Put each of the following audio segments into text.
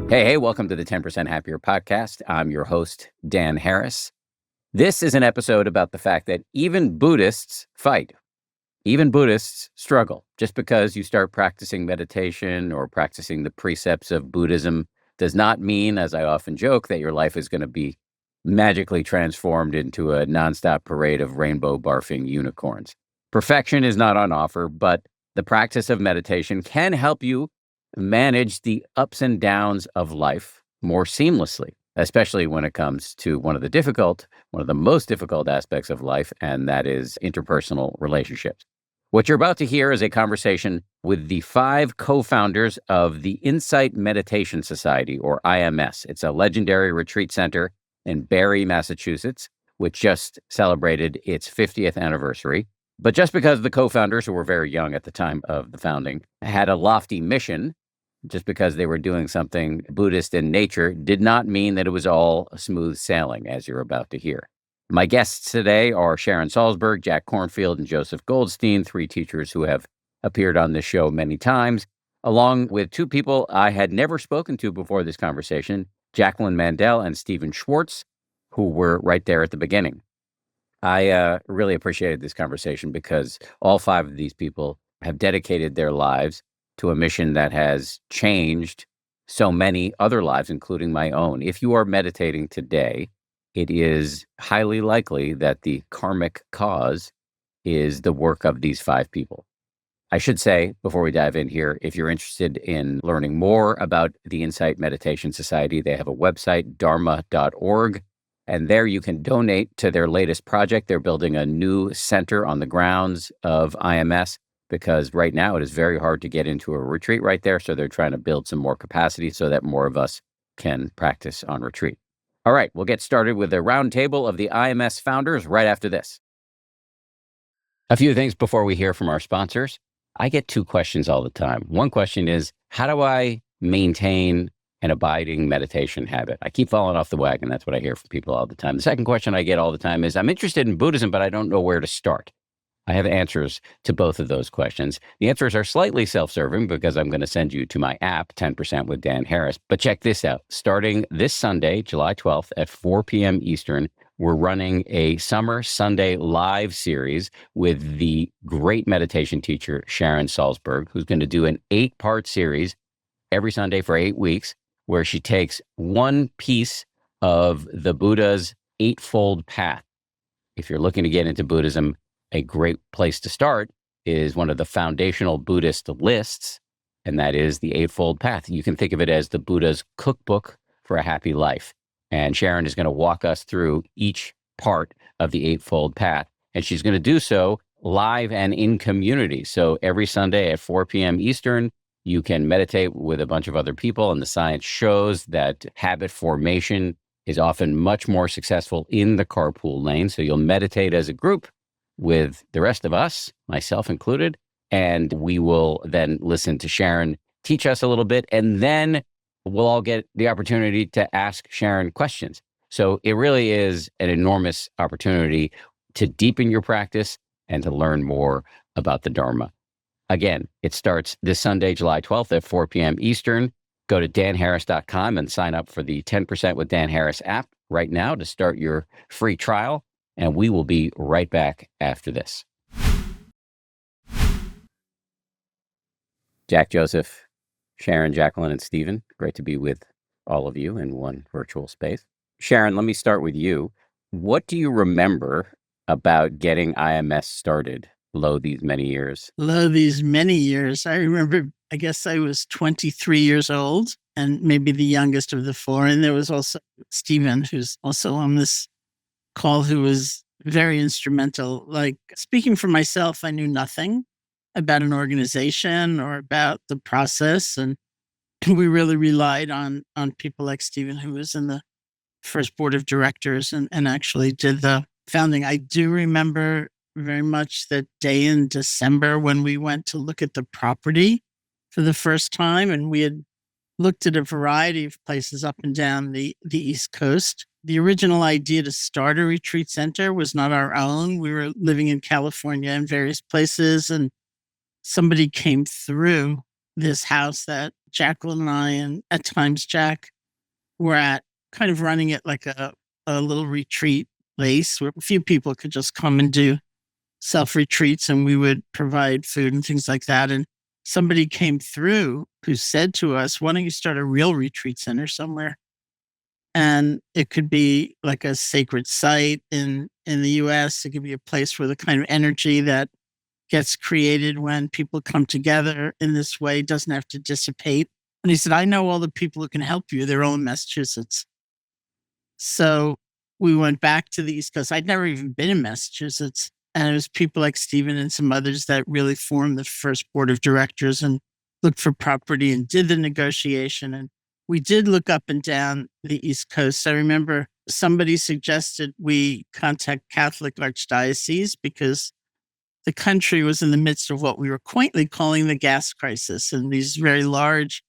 Hey, welcome to the 10% Happier podcast. I'm your host, Dan Harris. This is an episode about the fact that even Buddhists fight. Even Buddhists struggle. Just because you start practicing meditation or practicing the precepts of Buddhism does not mean, as I often joke, that your life is going to be magically transformed into a nonstop parade of rainbow barfing unicorns. Perfection is not on offer, but the practice of meditation can help you manage the ups and downs of life more seamlessly, especially when it comes to one of the most difficult aspects of life, and that is interpersonal relationships. What you're about to hear is a conversation with the 5 co-founders of the Insight Meditation Society, or IMS. It's a legendary retreat center in Barre, Massachusetts, which just celebrated its 50th anniversary. But just because the co-founders, who were very young at the time of the founding, had a lofty mission, just because they were doing something Buddhist in nature, did not mean that it was all smooth sailing, as you're about to hear. My guests today are Sharon Salzberg, Jack Kornfield, and Joseph Goldstein, 3 teachers who have appeared on this show many times, along with 2 people I had never spoken to before this conversation, Jacqueline Mandel and Stephen Schwartz, who were right there at the beginning. I really appreciated this conversation because all 5 of these people have dedicated their lives to a mission that has changed so many other lives, including my own. If you are meditating today, it is highly likely that the karmic cause is the work of these 5 people. I should say, before we dive in here, if you're interested in learning more about the Insight Meditation Society, they have a website, dharma.org, and there you can donate to their latest project. They're building a new center on the grounds of IMS, because right now it is very hard to get into a retreat right there. So they're trying to build some more capacity so that more of us can practice on retreat. All right, we'll get started with the roundtable of the IMS founders right after this. A few things before we hear from our sponsors. I get 2 questions all the time. One question is, how do I maintain an abiding meditation habit? I keep falling off the wagon. That's what I hear from people all the time. The second question I get all the time is, I'm interested in Buddhism, but I don't know where to start. I have answers to both of those questions. The answers are slightly self-serving because I'm going to send you to my app, 10% with Dan Harris. But check this out. Starting this Sunday, July 12th at 4 p.m. Eastern, we're running a Summer Sunday live series with the great meditation teacher, Sharon Salzberg, who's going to do an 8-part series every Sunday for 8 weeks, where she takes one piece of the Buddha's Eightfold Path. If you're looking to get into Buddhism, a great place to start is one of the foundational Buddhist lists, and that is the Eightfold Path. You can think of it as the Buddha's cookbook for a happy life. And Sharon is going to walk us through each part of the Eightfold Path, and she's going to do so live and in community. So every Sunday at 4 p.m. Eastern, you can meditate with a bunch of other people, and the science shows that habit formation is often much more successful in the carpool lane. So you'll meditate as a group with the rest of us, myself included, and we will then listen to Sharon teach us a little bit, and then we'll all get the opportunity to ask Sharon questions. So it really is an enormous opportunity to deepen your practice and to learn more about the Dharma. Again, it starts this Sunday, July 12th at 4 p.m. Eastern. Go to danharris.com and sign up for the 10% with Dan Harris app right now to start your free trial. And we will be right back after this. Jack, Joseph, Sharon, Jacqueline, and Stephen, great to be with all of you in one virtual space. Sharon, let me start with you. What do you remember about getting IMS started, lo these many years? Lo these many years. I remember, I guess I was 23 years old and maybe the youngest of the 4. And there was also Stephen, who's also on this call, who was very instrumental. Like, speaking for myself, I knew nothing about an organization or about the process. And we really relied on people like Stephen, who was in the first board of directors and actually did the founding. I do remember very much that day in December when we went to look at the property for the first time, and we had looked at a variety of places up and down the East Coast. The original idea to start a retreat center was not our own. We were living in California in various places, and somebody came through this house that Jacqueline and I, and at times Jack, were at, kind of running it like a little retreat place where a few people could just come and do self-retreats, and we would provide food and things like that. And somebody came through who said to us, why don't you start a real retreat center somewhere? And it could be like a sacred site in the US. It could be a place where the kind of energy that gets created when people come together in this way doesn't have to dissipate. And he said, I know all the people who can help you. They're all in Massachusetts. So we went back to the East Coast. I'd never even been in Massachusetts. And it was people like Stephen and some others that really formed the first board of directors and looked for property and did the negotiation. And we did look up and down the East Coast. I remember somebody suggested we contact Catholic archdiocese because the country was in the midst of what we were quaintly calling the gas crisis. And these very large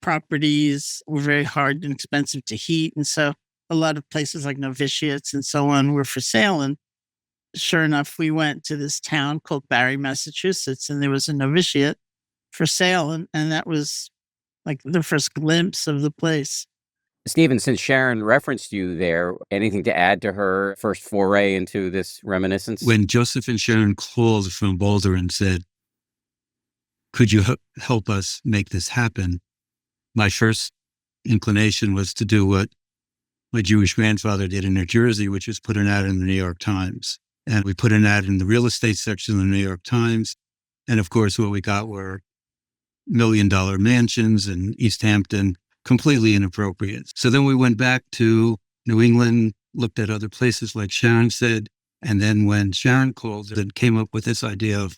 properties were very hard and expensive to heat. And so a lot of places like novitiates and so on were for sale. And sure enough, we went to this town called Barre, Massachusetts, and there was a novitiate for sale. And that was like the first glimpse of the place. Stephen, since Sharon referenced you there, anything to add to her first foray into this reminiscence? When Joseph and Sharon called from Boulder and said, could you help us make this happen? My first inclination was to do what my Jewish grandfather did in New Jersey, which was put an ad in the New York Times. And we put an ad in the real estate section of the New York Times. And of course, what we got were $1 million mansions in East Hampton, completely inappropriate. So then we went back to New England, looked at other places like Sharon said. And then when Sharon called and came up with this idea of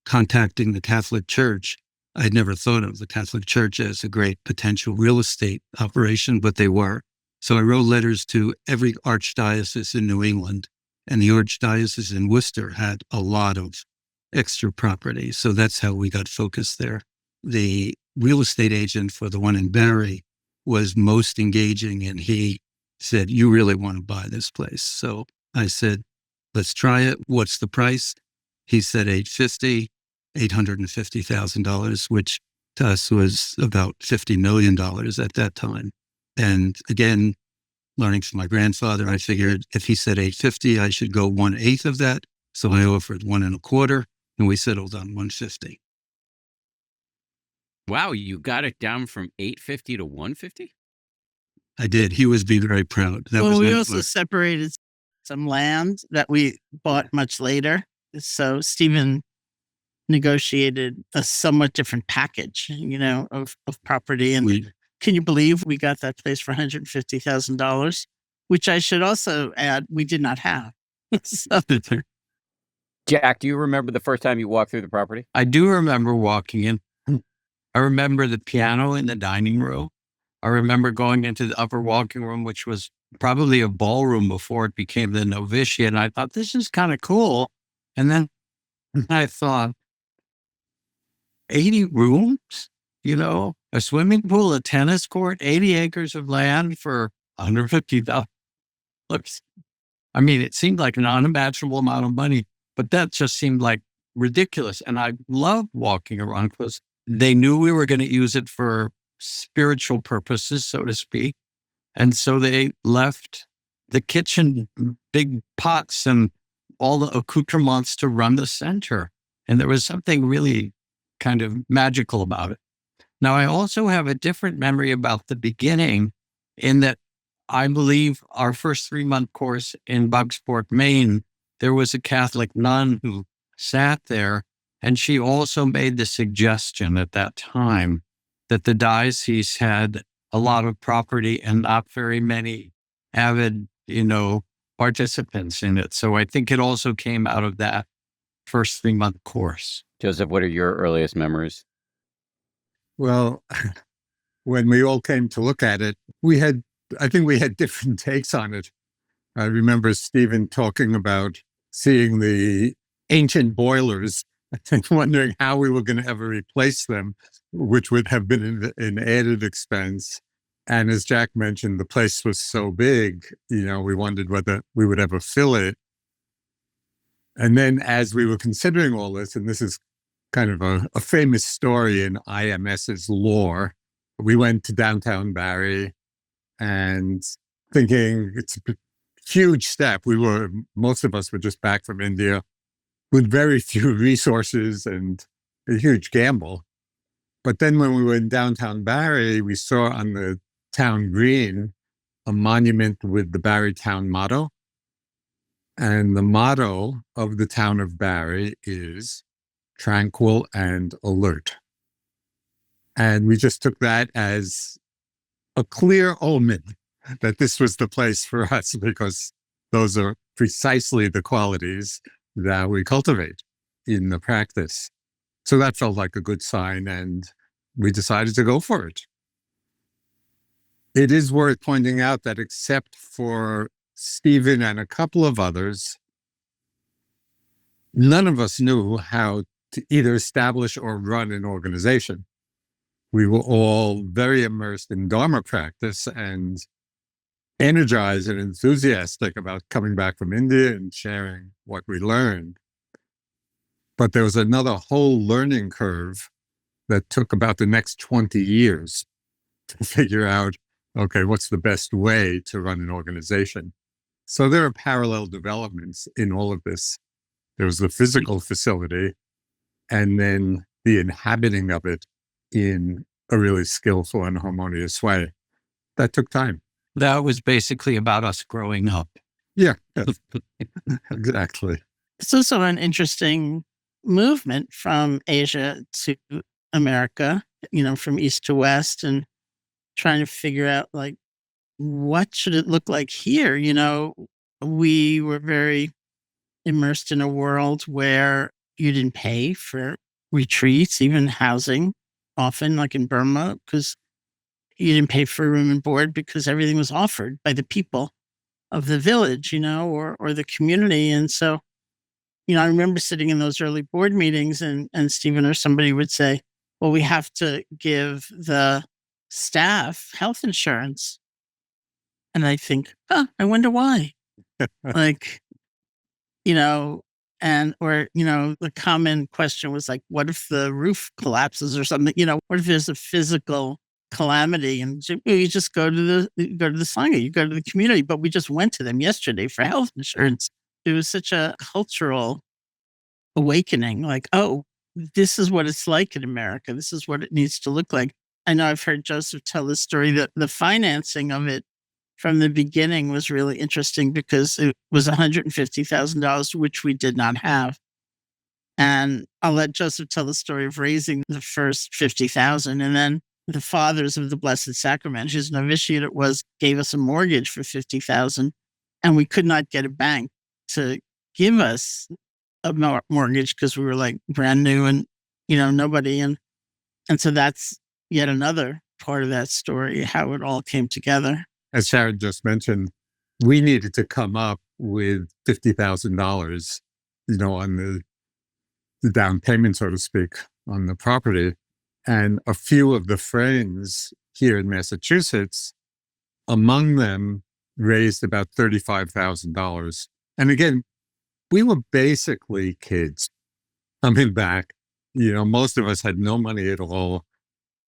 contacting the Catholic Church, I'd never thought of the Catholic Church as a great potential real estate operation, but they were. So I wrote letters to every archdiocese in New England, and the archdiocese in Worcester had a lot of extra property. So that's how we got focused there. The real estate agent for the one in Barre was most engaging, and he said, you really want to buy this place. So I said, let's try it. What's the price? He said $850,000, which to us was about $50 million at that time. And again, learning from my grandfather, I figured if he said 850, I should go 1/8 of that. So I offered 1 1/4, and we settled on 150. Wow, you got it down from 850 to 150? I did. He was being very proud. We also separated some land that we bought much later. So Stephen negotiated a somewhat different package, of property. And can you believe we got that place for $150,000, which I should also add, we did not have. So, Jack, do you remember the first time you walked through the property? I do remember walking in. I remember the piano in the dining room. I remember going into the upper walking room, which was probably a ballroom before it became the novitiate. And I thought, this is kind of cool. And then I thought, 80 rooms, a swimming pool, a tennis court, 80 acres of land for $150,000. I mean, it seemed like an unimaginable amount of money, but that just seemed like ridiculous. And I loved walking around because they knew we were going to use it for spiritual purposes, so to speak. And so they left the kitchen, big pots and all the accoutrements to run the center. And there was something really kind of magical about it. Now, I also have a different memory about the beginning in that I believe our first 3-month course in Bucksport, Maine, there was a Catholic nun who sat there, and she also made the suggestion at that time that the diocese had a lot of property and not very many avid, participants in it. So I think it also came out of that first 3-month course. Joseph, what are your earliest memories? Well, when we all came to look at it, I think we had different takes on it. I remember Stephen talking about seeing the ancient boilers and wondering how we were going to ever replace them, which would have been an added expense. And as Jack mentioned, the place was so big, we wondered whether we would ever fill it. And then as we were considering all this, and this is kind of a famous story in IMS's lore. We went to downtown Barre and thinking it's a huge step. Most of us were just back from India with very few resources and a huge gamble. But then when we were in downtown Barre, we saw on the town green a monument with the Barre town motto. And the motto of the town of Barre is Tranquil and Alert. And we just took that as a clear omen that this was the place for us, because those are precisely the qualities that we cultivate in the practice. So that felt like a good sign, and we decided to go for it. It is worth pointing out that except for Stephen and a couple of others, none of us knew how to either establish or run an organization. We were all very immersed in Dharma practice and energized and enthusiastic about coming back from India and sharing what we learned. But there was another whole learning curve that took about the next 20 years to figure out, okay, what's the best way to run an organization? So there are parallel developments in all of this. There was the physical facility, and then the inhabiting of it in a really skillful and harmonious way. That took time. That was basically about us growing up. Yeah, exactly. It's also an interesting movement from Asia to America, from east to west, and trying to figure out, like, what should it look like here? We were very immersed in a world where you didn't pay for retreats, even housing, often like in Burma, because you didn't pay for room and board because everything was offered by the people of the village, or the community. And so, I remember sitting in those early board meetings and Stephen or somebody would say, well, we have to give the staff health insurance. And I think, I wonder why. The common question was like, what if the roof collapses or something? What if there's a physical calamity? And you just go to the Sangha, you go to the community. But we just went to them yesterday for health insurance. It was such a cultural awakening, like, oh, this is what it's like in America. This is what it needs to look like. I know I've heard Joseph tell this story that the financing of it from the beginning was really interesting because it was $150,000, which we did not have. And I'll let Joseph tell the story of raising the first 50,000. And then the fathers of the Blessed Sacrament, whose novitiate it was, gave us a mortgage for 50,000. And we could not get a bank to give us a mortgage because we were like brand new and, nobody. And so that's yet another part of that story, how it all came together. As Sharon just mentioned, we needed to come up with $50,000, on the down payment, so to speak, on the property. And a few of the friends here in Massachusetts, among them, raised about $35,000. And again, we were basically kids coming back. Most of us had no money at all.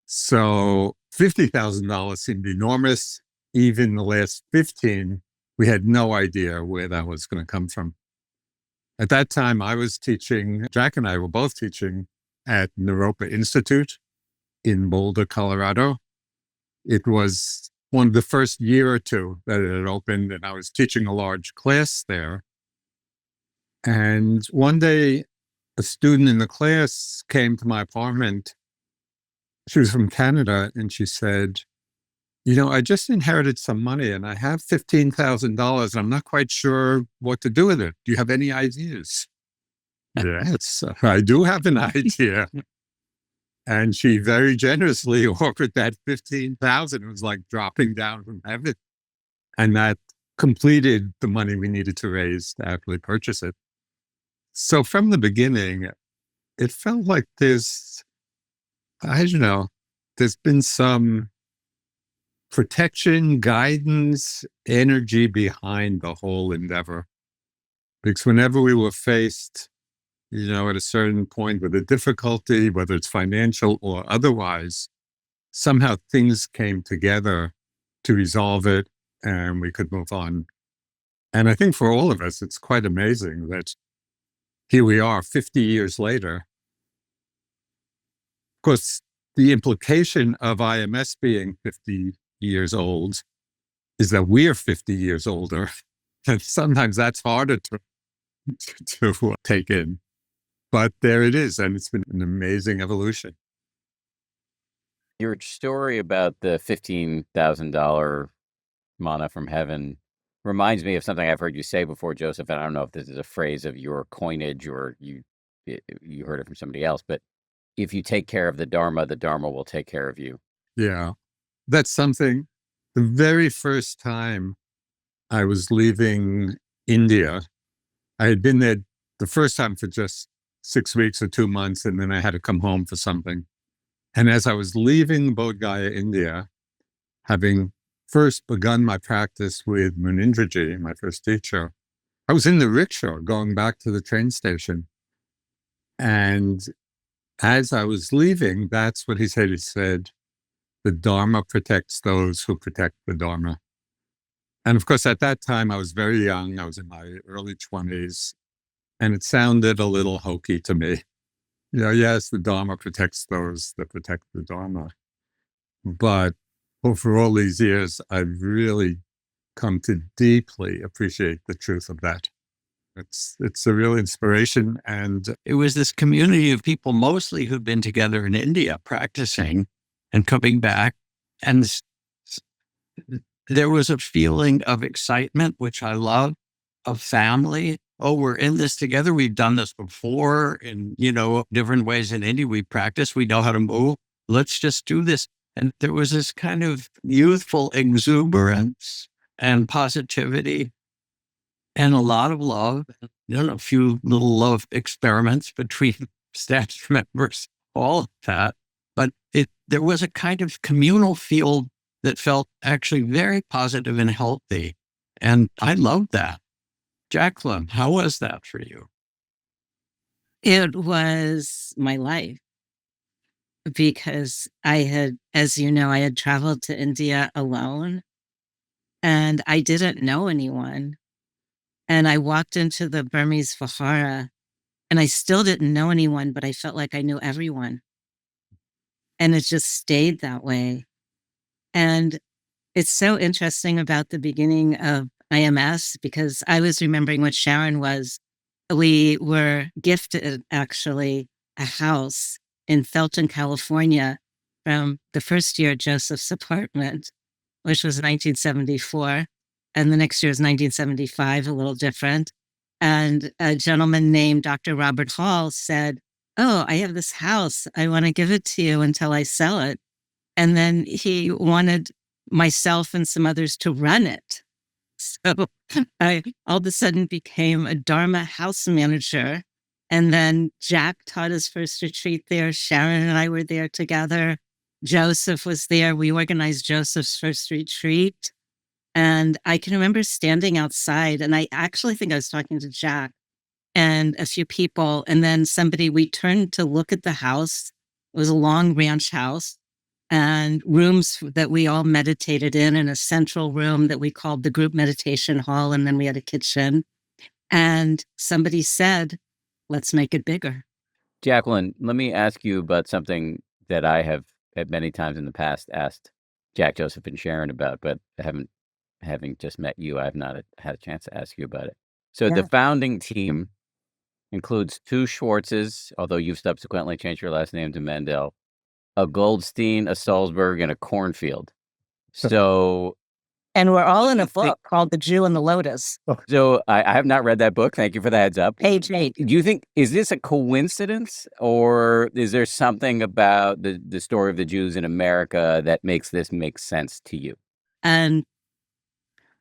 So $50,000 seemed enormous. Even the last 15, we had no idea where that was going to come from. At that time, I was teaching, Jack and I were both teaching at Naropa Institute in Boulder, Colorado. It was one of the first year or two that it had opened, and I was teaching a large class there. And one day, a student in the class came to my apartment. She was from Canada, and she said, I just inherited some money and I have $15,000 and I'm not quite sure what to do with it. Do you have any ideas? Yes, I do have an idea. And she very generously offered that $15,000. It was like dropping down from heaven. And that completed the money we needed to raise to actually purchase it. So from the beginning, it felt like there's been some protection, guidance, energy behind the whole endeavor. Because whenever we were faced At a certain point with a difficulty, whether it's financial or otherwise, somehow things came together to resolve it and we could move on. And I think for all of us, it's quite amazing that here we are 50 years later. Of course, the implication of IMS being 50 years old is that we're 50 years older. And sometimes that's harder to take in. But there it is. And it's been an amazing evolution. Your story about the $15,000 manna from heaven reminds me of something I've heard you say before, Joseph. And I don't know if this is a phrase of your coinage or you heard it from somebody else, but if you take care of the dharma will take care of you. Yeah, that's something. The very first time I was leaving India, I had been there the first time for just 6 weeks or 2 months, and then I had to come home for something. And as I was leaving Bodh Gaya, India, having first begun my practice with Munindraji, my first teacher, I was in the rickshaw going back to the train station. And as I was leaving, that's what he said. He said, the Dharma protects those who protect the Dharma. And of course, at that time, I was very young. I was in my early 20s. And it sounded a little hokey to me. Yes, the Dharma protects those that protect the Dharma. But over all these years, I've really come to deeply appreciate the truth of that. It's a real inspiration. And it was this community of people mostly who'd been together in India practicing and coming back. And there was a feeling of excitement, which I love, of family. Oh, we're in this together. We've done this before in, different ways in India. We practice. We know how to move. Let's just do this. And there was this kind of youthful exuberance and positivity and a lot of love, a few little love experiments between staff members, all of that. But there was a kind of communal feel that felt actually very positive and healthy. And I loved that. Jacqueline, how was that for you? It was my life because I had, as you know, I had traveled to India alone and I didn't know anyone. And I walked into the Burmese Vihara and I still didn't know anyone, but I felt like I knew everyone. And it just stayed that way. And it's so interesting about the beginning of IMS because I was remembering what Sharon was. We were gifted, actually, a house in Felton, California from the first year of Joseph's apartment, which was 1974. And the next year was 1975, a little different. And a gentleman named Dr. Robert Hall said, oh, I have this house. I want to give it to you until I sell it. And then he wanted myself and some others to run it. So I all of a sudden became a Dharma house manager. And then Jack taught his first retreat there. Sharon and I were there together. Joseph was there. We organized Joseph's first retreat. And I can remember standing outside, and I actually think I was talking to Jack and a few people. And then we turned to look at the house. It was a long ranch house and rooms that we all meditated in a central room that we called the group meditation hall. And then we had a kitchen. And somebody said, let's make it bigger. Jacqueline, let me ask you about something that I have at many times in the past asked Jack, Joseph, and Sharon about, but having just met you, I've not had a chance to ask you about it. So the founding team includes 2 Schwartzes, although you've subsequently changed your last name to Mandel, a Goldstein, a Salzberg, and a Kornfield. So, and we're all in a book called The Jew and the Lotus. So I have not read that book. Thank you for the heads up. Page 8. Do you think, is this a coincidence, or is there something about the story of the Jews in America that makes this make sense to you? And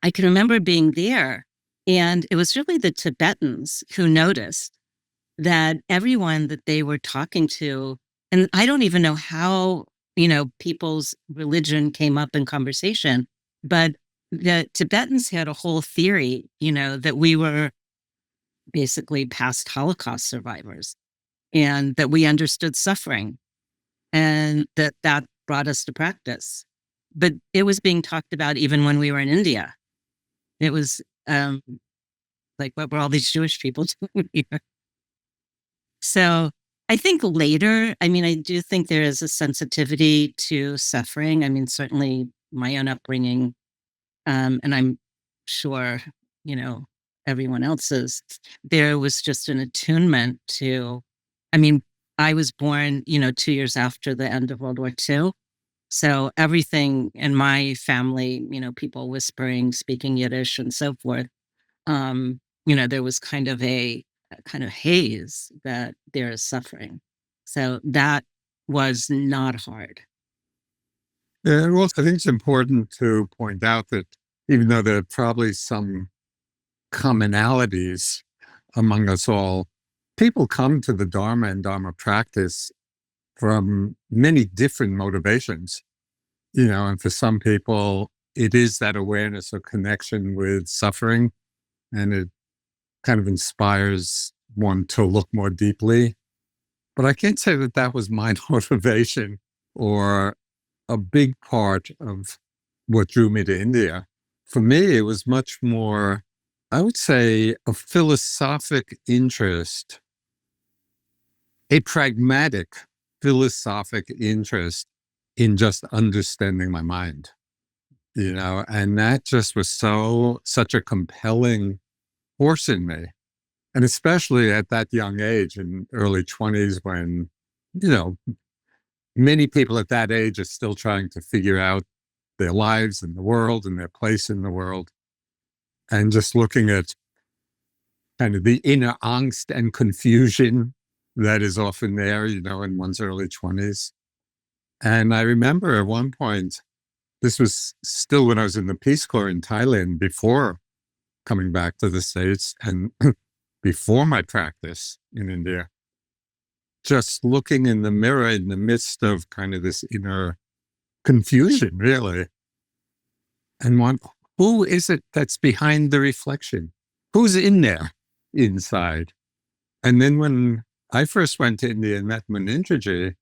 I can remember being there, and it was really the Tibetans who noticed that everyone that they were talking to, and I don't even know how, people's religion came up in conversation, but the Tibetans had a whole theory, that we were basically past Holocaust survivors, and that we understood suffering, and that brought us to practice. But it was being talked about even when we were in India. It was like, what were all these Jewish people doing here? So I think later, I mean, I do think there is a sensitivity to suffering. I mean, certainly my own upbringing, and I'm sure, everyone else's, there was just an attunement to, I mean, I was born, 2 years after the end of World War II. So everything in my family, people whispering, speaking Yiddish and so forth, there was kind of a kind of haze that there is suffering. So that was not hard. Yeah, well, I think it's important to point out that even though there are probably some commonalities among us all, people come to the Dharma and Dharma practice from many different motivations. And for some people, it is that awareness or connection with suffering, and it kind of inspires one to look more deeply. But I can't say that that was my motivation or a big part of what drew me to India. For me, it was much more, I would say, a philosophic interest, a pragmatic philosophic interest in just understanding my mind, and that just was such a compelling force in me. And especially at that young age, in early 20s, when, many people at that age are still trying to figure out their lives and the world and their place in the world. And just looking at kind of the inner angst and confusion that is often there, in one's early 20s. And I remember at one point, this was still when I was in the Peace Corps in Thailand before coming back to the States and before my practice in India, just looking in the mirror in the midst of kind of this inner confusion, really. And who is it that's behind the reflection? Who's in there inside? And then when I first went to India and met Munindraji,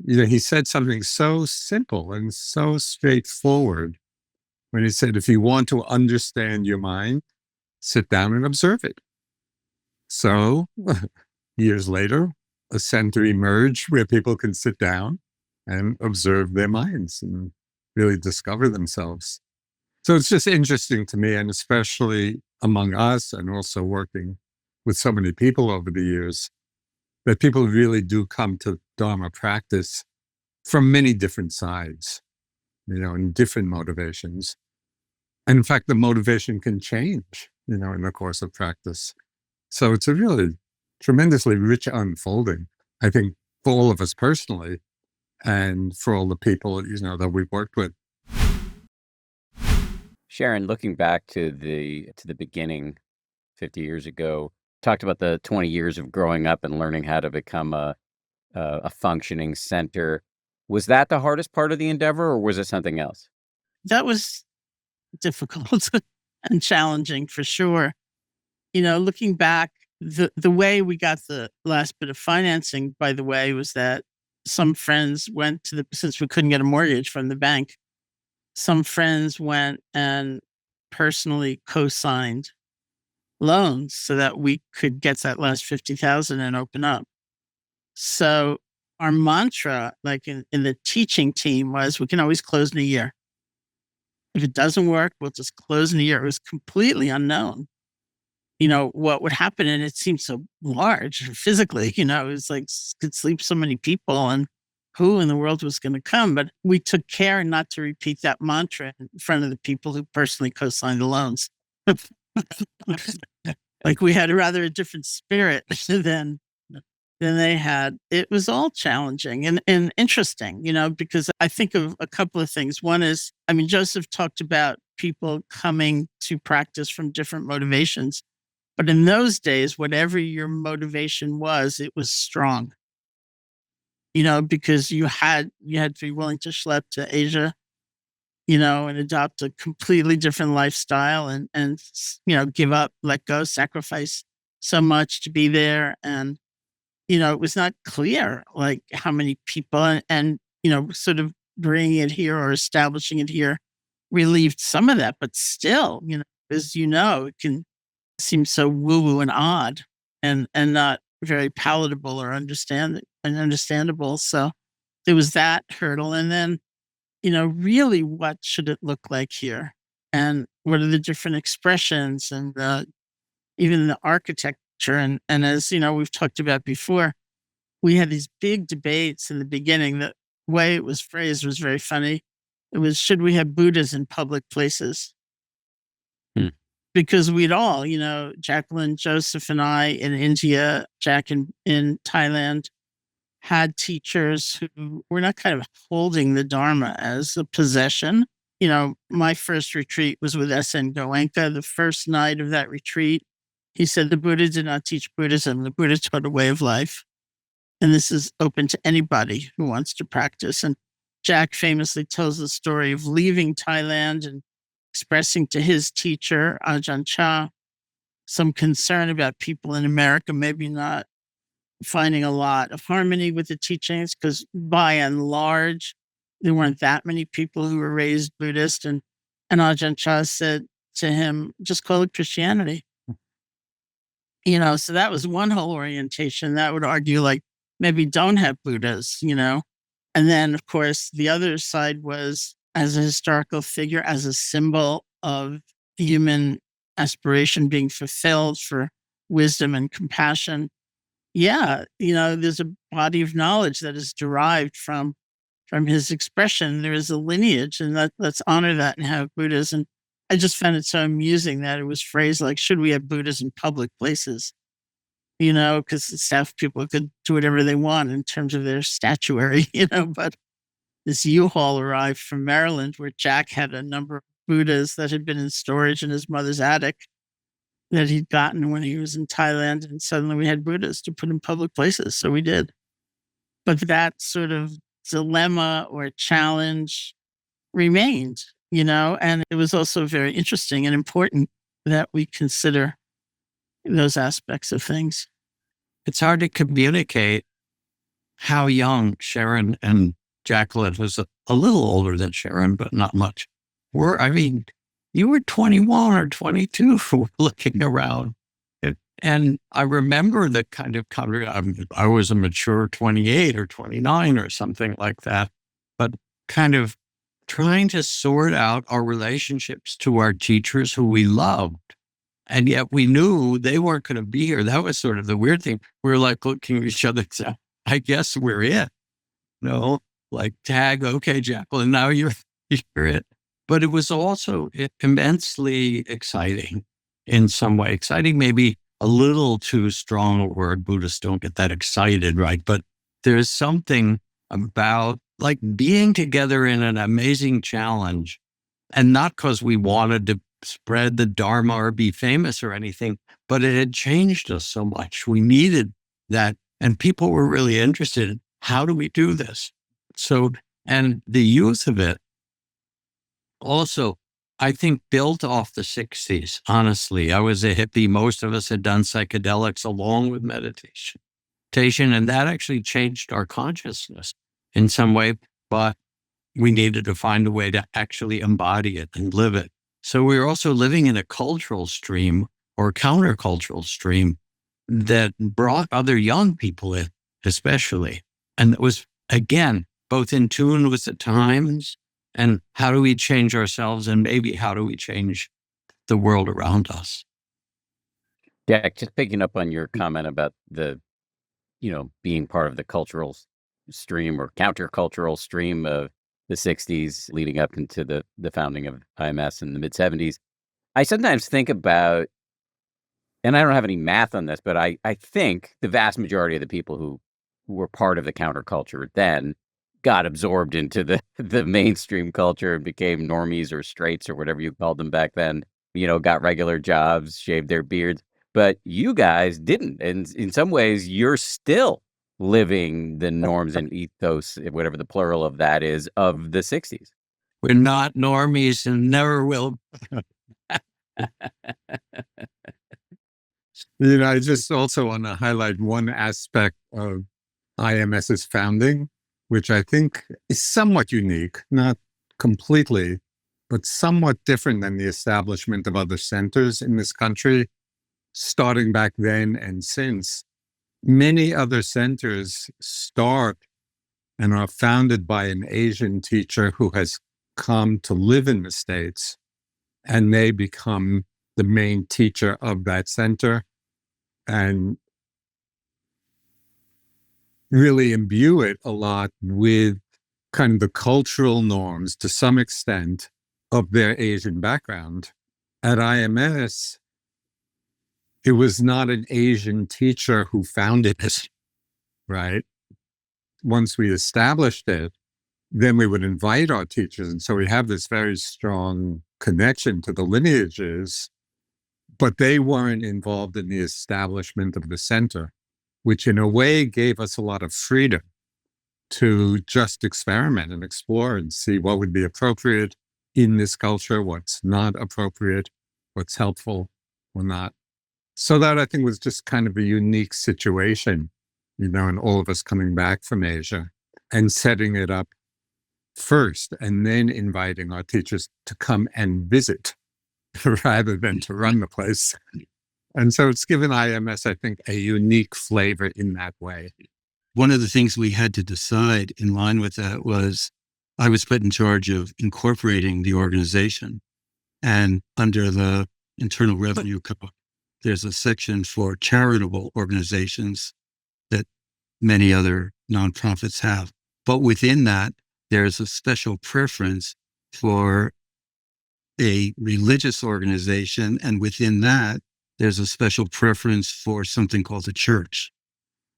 he said something so simple and so straightforward when he said, if you want to understand your mind, sit down and observe it. So years later, a center emerged where people can sit down and observe their minds and really discover themselves. So it's just interesting to me, and especially among us and also working with so many people over the years, that people really do come to Dharma practice from many different sides, and different motivations. And in fact, the motivation can change, in the course of practice. So it's a really tremendously rich unfolding, I think, for all of us personally and for all the people, that we've worked with. Sharon, looking back to the beginning 50 years ago, talked about the 20 years of growing up and learning how to become a functioning center. Was that the hardest part of the endeavor, or was it something else? That was difficult and challenging for sure. Looking back, the way we got the last bit of financing, by the way, was that some friends went since we couldn't get a mortgage from the bank, some friends went and personally co-signed loans so that we could get that last 50,000 and open up. So our mantra, like in the teaching team, was we can always close in a year. If it doesn't work, we'll just close in a year. It was completely unknown, what would happen. And it seemed so large physically, it was like could sleep so many people, and who in the world was going to come? But we took care not to repeat that mantra in front of the people who personally co-signed the loans. Like we had a different spirit than they had. It was all challenging and interesting, because I think of a couple of things. One is, Joseph talked about people coming to practice from different motivations. But in those days, whatever your motivation was, it was strong. Because you had to be willing to schlep to Asia, and adopt a completely different lifestyle and give up, let go, sacrifice so much to be there. And, it was not clear, like, how many people and sort of bringing it here or establishing it here relieved some of that. But still, as it can seem so woo-woo and odd and not very palatable or understandable. So there was that hurdle. And then, really, what should it look like here? And what are the different expressions and even the architecture? And as we've talked about before, we had these big debates in the beginning. The way it was phrased was very funny. It was, should we have Buddhas in public places? Because we'd all, Jacqueline, Joseph, and I in India, Jack in Thailand, had teachers who were not kind of holding the Dharma as a possession. My first retreat was with S.N. Goenka. The first night of that retreat, he said, the Buddha did not teach Buddhism. The Buddha taught a way of life. And this is open to anybody who wants to practice. And Jack famously tells the story of leaving Thailand and expressing to his teacher, Ajahn Chah, some concern about people in America maybe not finding a lot of harmony with the teachings, because by and large, there weren't that many people who were raised Buddhist. And Ajahn Chah said to him, just call it Christianity. So that was one whole orientation that would argue, like, maybe don't have Buddhas, And then, of course, the other side was, as a historical figure, as a symbol of human aspiration being fulfilled for wisdom and compassion. Yeah, there's a body of knowledge that is derived from his expression. There is a lineage, and let's honor that and have Buddhas. And I just found it so amusing that it was phrased like, should we have Buddhas in public places? Because staff people could do whatever they want in terms of their statuary, but this U-Haul arrived from Maryland where Jack had a number of Buddhas that had been in storage in his mother's attic that he'd gotten when he was in Thailand. And suddenly we had Buddhas to put in public places. So we did. But that sort of dilemma or challenge remained, and it was also very interesting and important that we consider those aspects of things. It's hard to communicate how young Sharon and Jacqueline was a little older than Sharon, but not much. You were 21 or 22 looking around. And I remember the kind of I was a mature 28 or 29 or something like that, but kind of trying to sort out our relationships to our teachers who we loved. And yet we knew they weren't going to be here. That was sort of the weird thing. We were like looking at each other and saying, I guess we're it. Like tag, okay, Jacqueline, now you're it. But it was also immensely exciting in some way. Exciting, maybe a little too strong a word. Buddhists don't get that excited, right? But there's something about like being together in an amazing challenge, and not because we wanted to spread the Dharma or be famous or anything, but it had changed us so much. We needed that. And people were really interested in, how do we do this? So, and the youth of it also, I think, built off the 60s. Honestly, I was a hippie. Most of us had done psychedelics along with meditation. And that actually changed our consciousness in some way, but we needed to find a way to actually embody it and live it. So we were also living in a cultural stream or countercultural stream that brought other young people in, especially. And it was, again, both in tune with the times and how do we change ourselves, and maybe how do we change the world around us. Jack, just picking up on your comment about the, being part of the cultural stream or countercultural stream of the 60s leading up into the founding of IMS in the mid 70s. I sometimes think about, and I don't have any math on this, but I think the vast majority of the people who were part of the counterculture then got absorbed into the mainstream culture and became normies or straights or whatever you called them back then, got regular jobs, shaved their beards. But you guys didn't. And in some ways, you're still living the norms and ethos, whatever the plural of that is, of the 60s. We're not normies and never will. I just also want to highlight one aspect of IMS's founding, which I think is somewhat unique, not completely, but somewhat different than the establishment of other centers in this country, starting back then and since. Many other centers start and are founded by an Asian teacher who has come to live in the States, and they become the main teacher of that center and really imbue it a lot with kind of the cultural norms to some extent of their Asian background. At IMS, it was not an Asian teacher who founded it, right? Once we established it, then we would invite our teachers. And so we have this very strong connection to the lineages, but they weren't involved in the establishment of the center, which in a way gave us a lot of freedom to just experiment and explore and see what would be appropriate in this culture, what's not appropriate, what's helpful or not. So that I think was just kind of a unique situation, and all of us coming back from Asia and setting it up first and then inviting our teachers to come and visit rather than to run the place. And so it's given IMS, I think, a unique flavor in that way. One of the things we had to decide in line with that was I was put in charge of incorporating the organization. And under the Internal Revenue Code, there's a section for charitable organizations that many other nonprofits have. But within that, there's a special preference for a religious organization. And within that, there's a special preference for something called a church.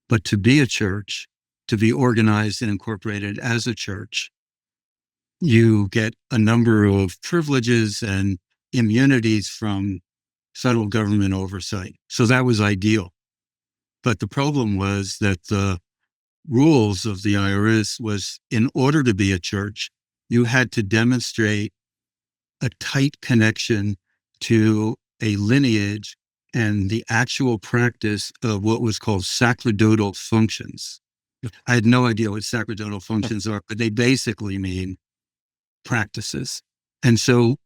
But to be a church, to be organized and incorporated as a church, you get a number of privileges and immunities from federal government oversight. So that was ideal. But the problem was that the rules of the IRS was, in order to be a church, you had to demonstrate a tight connection to a lineage and the actual practice of what was called sacerdotal functions. I had no idea what sacerdotal functions are, but they basically mean practices. And so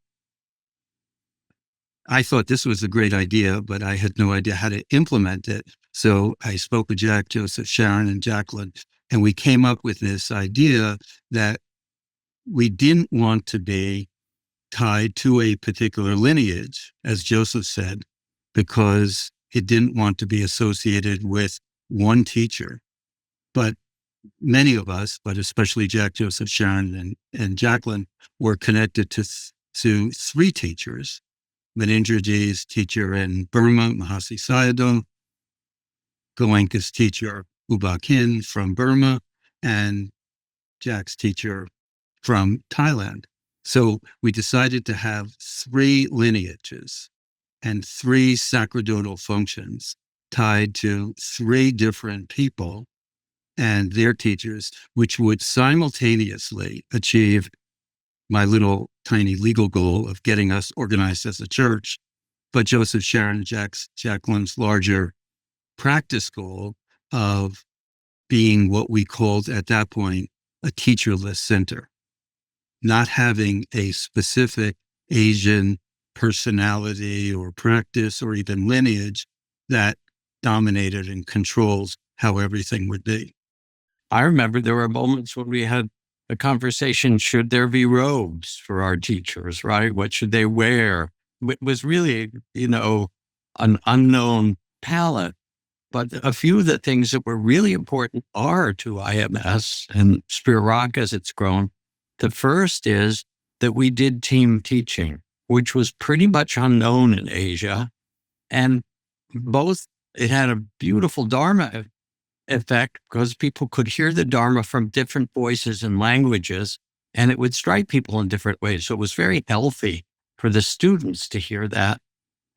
I thought this was a great idea, but I had no idea how to implement it. So I spoke with Jack, Joseph, Sharon, and Jacqueline, and we came up with this idea that we didn't want to be tied to a particular lineage, as Joseph said, because it didn't want to be associated with one teacher. But many of us, but especially Jack, Joseph, Sharon, and Jacqueline, were connected to three teachers. Manindraji's teacher in Burma, Mahasi Sayadaw, Goenka's teacher, U-Ba Khin from Burma, and Jack's teacher from Thailand. So we decided to have three lineages and three sacerdotal functions tied to three different people and their teachers, which would simultaneously achieve my little tiny legal goal of getting us organized as a church, but Joseph, Sharon, and Jacqueline's larger practice goal of being what we called at that point a teacherless center, not having a specific Asian personality or practice or even lineage that dominated and controls how everything would be. I remember there were moments when we had a conversation, should there be robes for our teachers, right? What should they wear? It was really, an unknown palette. But a few of the things that were really important are to IMS and Spirit Rock as it's grown. The first is that we did team teaching, which was pretty much unknown in Asia. And it had a beautiful Dharma effect because people could hear the Dharma from different voices and languages, and it would strike people in different ways. So it was very healthy for the students to hear that.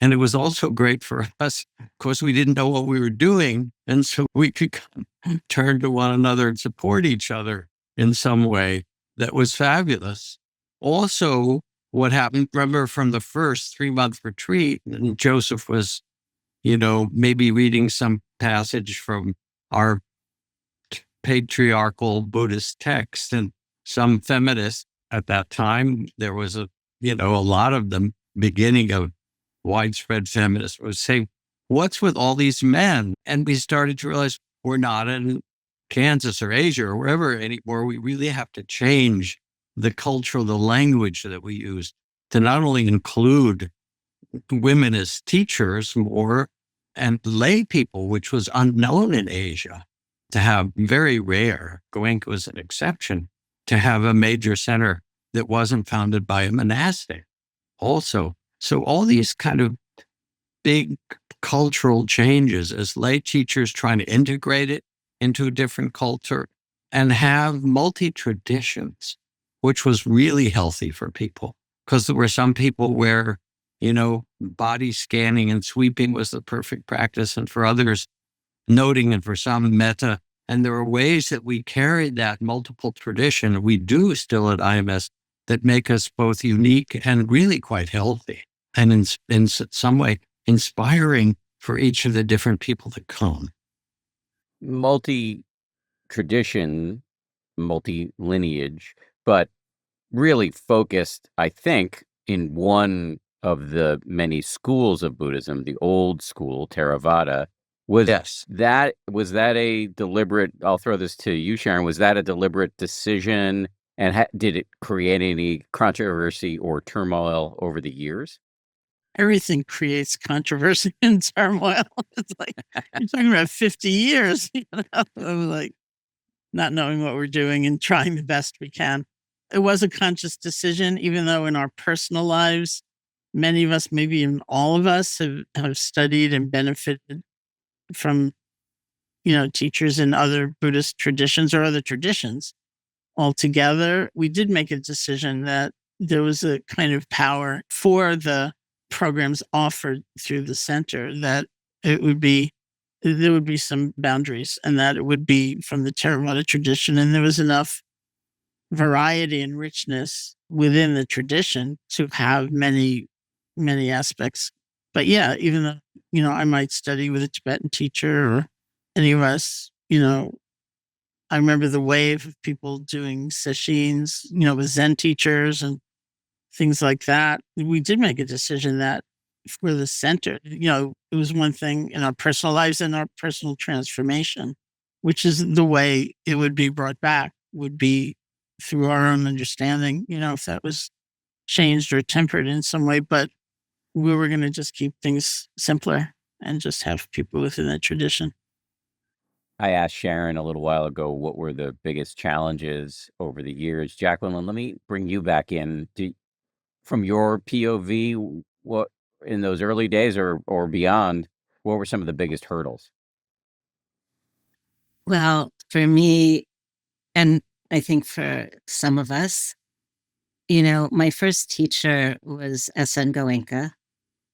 And it was also great for us. Of course, we didn't know what we were doing. And so we could turn to one another and support each other in some way. That was fabulous. Also, what happened, remember from the first 3-month retreat, and Joseph was maybe reading some passage from our patriarchal Buddhist text. And some feminists at that time, there was a lot of them beginning of widespread feminists would say, what's with all these men? And we started to realize we're not in Kansas or Asia or wherever anymore. We really have to change the culture, the language that we use to not only include women as teachers more and lay people, which was unknown in Asia, to have very rare, Goenka was an exception, to have a major center that wasn't founded by a monastic also. So all these kind of big cultural changes as lay teachers trying to integrate it into a different culture and have multi-traditions, which was really healthy for people. Because there were some people where, body scanning and sweeping was the perfect practice, and for others, noting, and for some, metta. And there are ways that we carried that multiple tradition, we do still at IMS, that make us both unique and really quite healthy. And in some way, inspiring for each of the different people that come. Multi-tradition, multi-lineage, but really focused, I think, in one of the many schools of Buddhism, the old school, Theravada. Was that a deliberate, I'll throw this to you, Sharon, was that a deliberate decision? And did it create any controversy or turmoil over the years? Everything creates controversy and turmoil. It's like, you're talking about 50 years, of like not knowing what we're doing and trying the best we can. It was a conscious decision, even though in our personal lives, many of us, maybe even all of us, have studied and benefited from, teachers in other Buddhist traditions or other traditions. Altogether, we did make a decision that there was a kind of power for the programs offered through the center, that there would be some boundaries, and that it would be from the Theravada tradition, and there was enough variety and richness within the tradition to have many, many aspects. But yeah, even though, I might study with a Tibetan teacher or any of us, I remember the wave of people doing sesshins, with Zen teachers and things like that. We did make a decision that for the center, it was one thing in our personal lives and our personal transformation, which is the way it would be brought back, would be through our own understanding, if that was changed or tempered in some way. But we were going to just keep things simpler and just have people within that tradition. I asked Sharon a little while ago what were the biggest challenges over the years. Jacqueline, let me bring you back in. From your POV, what in those early days or beyond, what were some of the biggest hurdles? Well, for me, and I think for some of us, my first teacher was S.N. Goenka.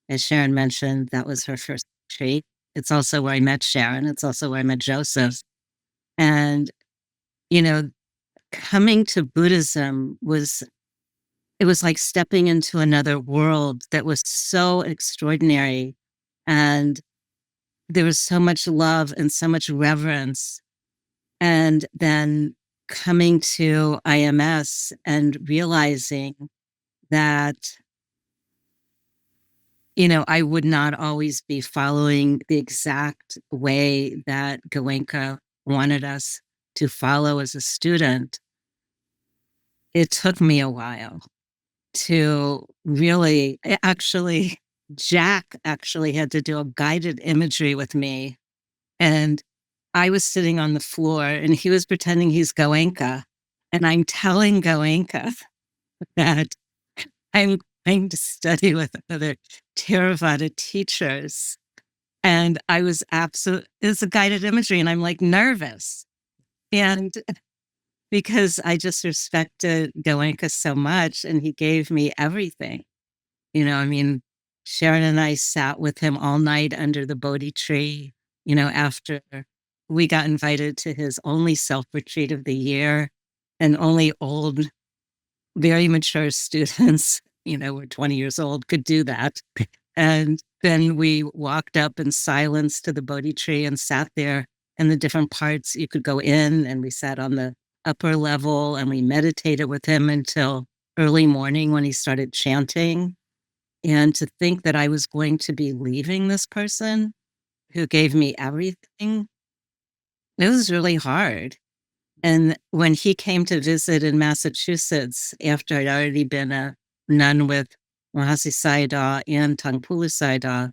As Sharon mentioned, that was her first retreat. It's also where I met Sharon. It's also where I met Joseph. And, coming to Buddhism was like stepping into another world that was so extraordinary. And there was so much love and so much reverence. And then coming to IMS and realizing that, I would not always be following the exact way that Goenka wanted us to follow as a student. It took me a while to really, Jack actually had to do a guided imagery with me. And I was sitting on the floor and he was pretending he's Goenka. And I'm telling Goenka that I'm going to study with other Theravada teachers. And I was it's a guided imagery. And I'm like nervous. And because I just respected Goenka so much and he gave me everything. Sharon and I sat with him all night under the Bodhi tree, after we got invited to his only self-retreat of the year, and only old, very mature students, were 20 years old, could do that. And then we walked up in silence to the Bodhi tree and sat there in the different parts. You could go in, and we sat on the upper level and we meditated with him until early morning when he started chanting. And to think that I was going to be leaving this person who gave me everything, it was really hard. And when he came to visit in Massachusetts, after I'd already been a nun with Mahasi Sayadaw and Taungpulu Sayadaw,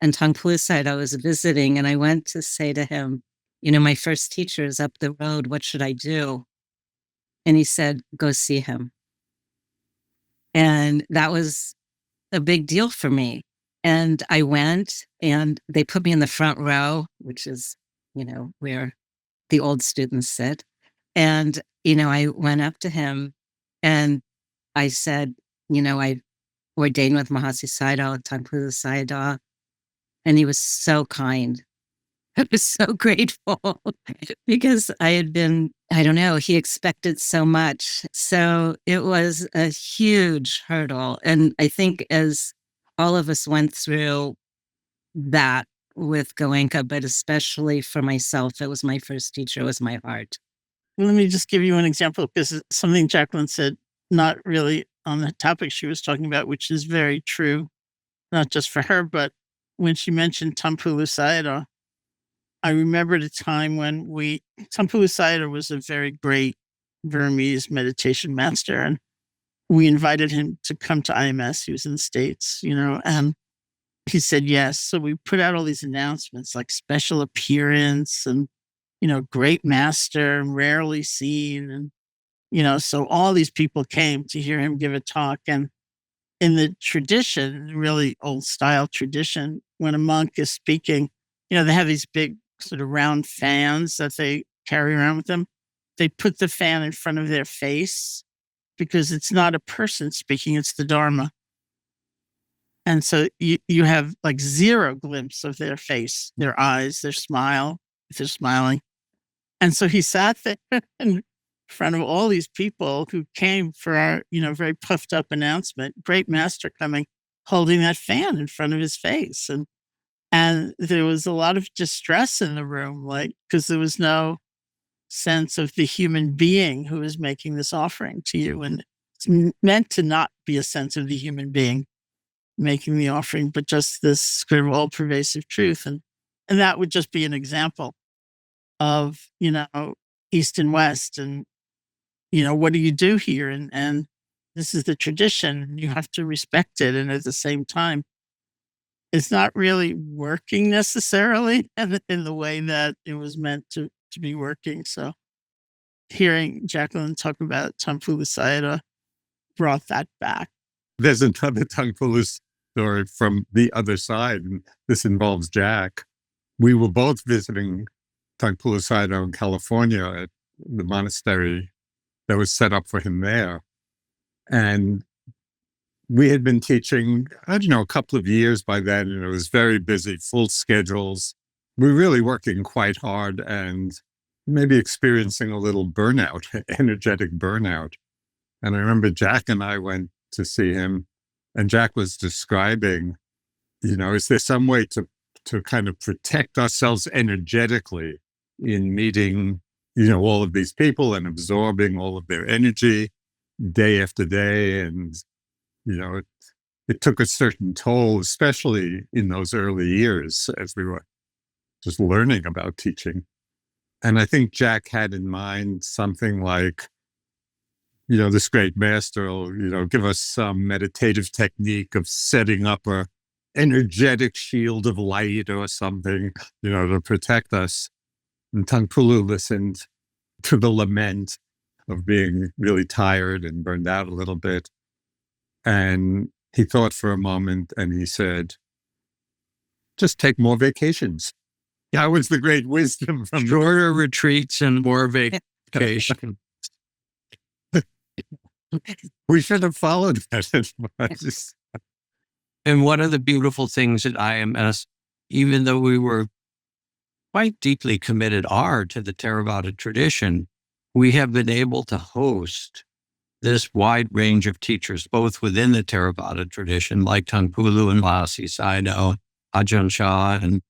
and Taungpulu Sayadaw was visiting, and I went to say to him, my first teacher is up the road. What should I do? And he said, go see him. And that was a big deal for me. And I went, and they put me in the front row, which is, where the old students sit. And, I went up to him and I said, I ordained with Mahasi Sayadaw, Taungpulu Sayadaw. And he was so kind. I was so grateful because I had been, he expected so much. So it was a huge hurdle. And I think as all of us went through that with Goenka, but especially for myself, it was my first teacher, it was my heart. Let me just give you an example, because it's something Jacqueline said, not really on the topic she was talking about, which is very true, not just for her, but when she mentioned Taungpulu Sayadaw, I remembered a time when Taungpulu Sayadaw was a very great Burmese meditation master, and we invited him to come to IMS. He was in the States, and he said yes. So we put out all these announcements like special appearance and, great master, rarely seen. And, so all these people came to hear him give a talk. And in the tradition, really old style tradition, when a monk is speaking, they have these big sort of round fans that they carry around with them. They put the fan in front of their face because it's not a person speaking, it's the dharma. And so you have like zero glimpse of their face, their eyes, their smile, if they're smiling. And so he sat there in front of all these people who came for our, very puffed up announcement, great master coming, holding that fan in front of his face. And there was a lot of distress in the room, because there was no sense of the human being who is making this offering to you. And it's meant to not be a sense of the human being making the offering, but just this sort of all-pervasive truth. And that would just be an example of, East and West. And, what do you do here? And this is the tradition. You have to respect it. And at the same time, it's not really working necessarily in the way that it was meant to be working. So hearing Jacqueline talk about Taungpulu Sayadaw brought that back. There's another Taungpulu story from the other side, and this involves Jack. We were both visiting Taungpulu Sayadaw in California at the monastery that was set up for him there. And we had been teaching, a couple of years by then, and it was very busy, full schedules. We were really working quite hard and maybe experiencing a little burnout, energetic burnout. And I remember Jack and I went to see him, and Jack was describing, is there some way to kind of protect ourselves energetically in meeting, all of these people and absorbing all of their energy day after day. And, it took a certain toll, especially in those early years as we were just learning about teaching. And I think Jack had in mind something like, this great master will, give us some meditative technique of setting up a energetic shield of light or something, to protect us. And Taungpulu listened to the lament of being really tired and burned out a little bit. And he thought for a moment and he said, just take more vacations. That was the great wisdom from shorter retreats and more vacation. We should have followed that. And one of the beautiful things at IMS, even though we were quite deeply committed to the Theravada tradition, we have been able to host this wide range of teachers, both within the Theravada tradition, like Taungpulu and Sayadaw, Ajahn Chah, and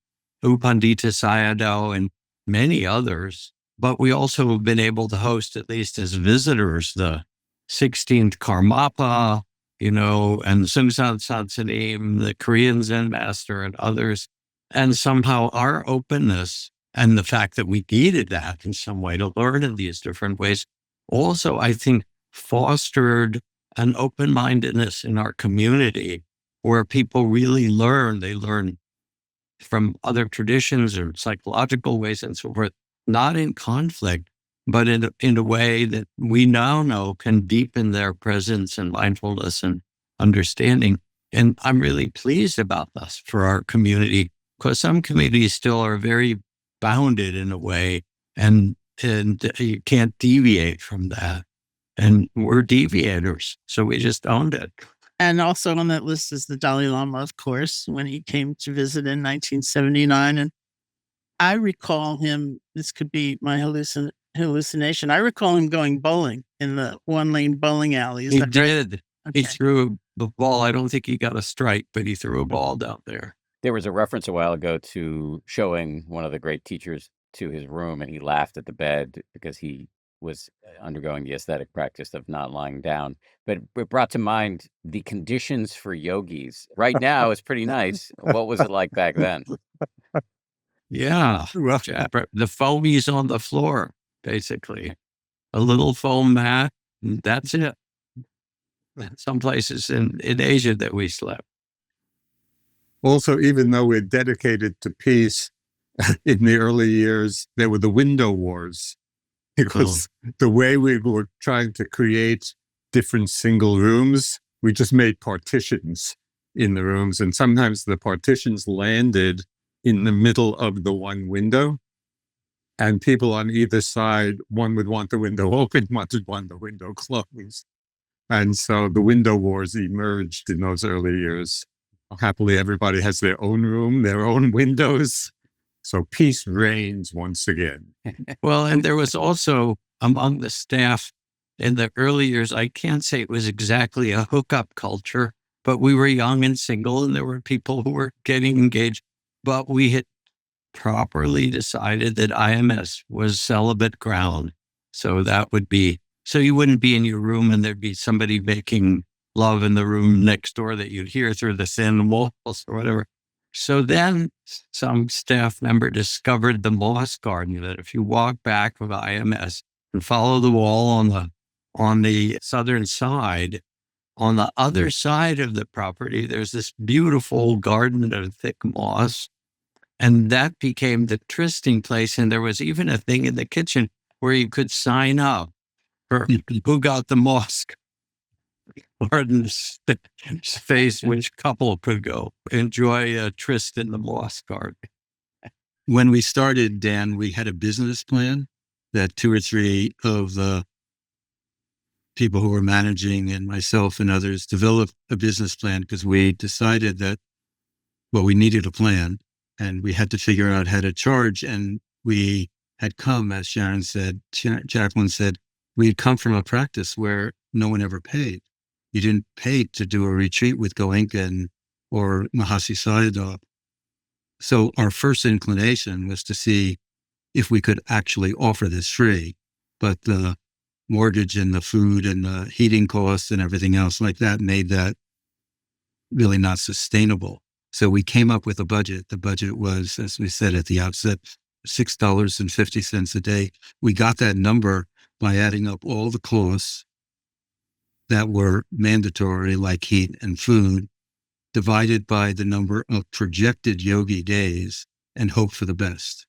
U Pandita Sayadaw, and many others. But we also have been able to host, at least as visitors, the 16th Karmapa, and Sungsan Sansanim, the Korean Zen master, and others. And somehow our openness and the fact that we needed that in some way to learn in these different ways also, I think, fostered an open-mindedness in our community where people really learn. They learn from other traditions or psychological ways and so forth, not in conflict, but in a way that we now know can deepen their presence and mindfulness and understanding. And I'm really pleased about this for our community, because some communities still are very bounded in a way, and you can't deviate from that. And we're deviators, so we just owned it. And also on that list is the Dalai Lama, of course, when he came to visit in 1979. And I recall him, this could be my hallucination, I recall him going bowling in the one-lane bowling alley. Is He that right? did. Okay. He threw the ball. I don't think he got a strike, but he threw a ball down there. There was a reference a while ago to showing one of the great teachers to his room, and he laughed at the bed because he was undergoing the aesthetic practice of not lying down. But it brought to mind the conditions for yogis. Right now, it's pretty nice. What was it like back then? Yeah. Well, The foamies on the floor, basically. A little foam mat, and that's it. Some places in Asia that we slept. also, even though we're dedicated to peace, in the early years, there were the window wars. Because the way we were trying to create different single rooms, we just made partitions in the rooms. And sometimes the partitions landed in the middle of the one window. And people on either side, one would want the window open, one would want the window closed. And so the window wars emerged in those early years. Happily, everybody has their own room, their own windows. So peace reigns once again. Well, and there was also among the staff in the early years, I can't say it was exactly a hookup culture, but we were young and single, and there were people who were getting engaged. But we had properly decided that IMS was celibate ground. So that would be, so you wouldn't be in your room and there'd be somebody making love in the room next door that you'd hear through the thin walls or whatever. So then some staff member discovered the moss garden, that if you walk back from IMS and follow the wall on the southern side, on the other side of the property, there's this beautiful garden of thick moss. And that became the trysting place. And there was even a thing in the kitchen where you could sign up for who got the moss garden space, which couple could go enjoy a tryst in the moss garden. When we started, Dan, we had a business plan that 2 or 3 of the people who were managing and myself and others developed a business plan, because we decided that, well, we needed a plan and we had to figure out how to charge. And we had come, as Sharon said, Jacqueline said, we had come from a practice where no one ever paid. You didn't pay to do a retreat with Goenka or Mahasi Sayadaw. So our first inclination was to see if we could actually offer this free. But the mortgage and the food and the heating costs and everything else like that made that really not sustainable. So we came up with a budget. The budget was, as we said at the outset, $6.50 a day. We got that number by adding up all the costs that were mandatory, like heat and food, divided by the number of projected yogi days, and hope for the best.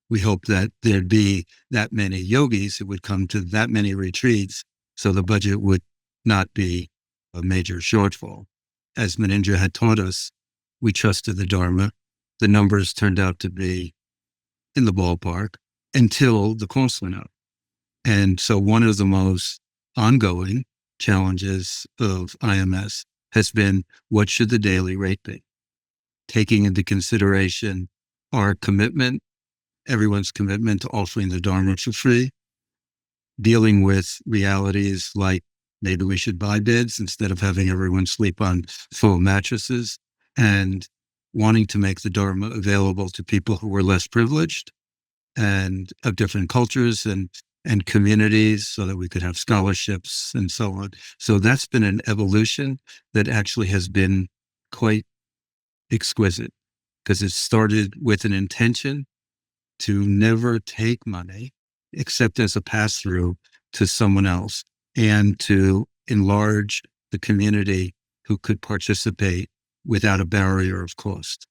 We hoped that there'd be that many yogis who would come to that many retreats, so the budget would not be a major shortfall. As Menindra had taught us, we trusted the Dharma. The numbers turned out to be in the ballpark until the costs went up. And so one of the most ongoing challenges of IMS has been, what should the daily rate be? Taking into consideration our commitment, everyone's commitment to offering the Dharma for free, dealing with realities like maybe we should buy beds instead of having everyone sleep on full mattresses, and wanting to make the Dharma available to people who were less privileged and of different cultures and communities so that we could have scholarships and so on. So that's been an evolution that actually has been quite exquisite, because it started with an intention to never take money except as a pass-through to someone else, and to enlarge the community who could participate without a barrier of cost.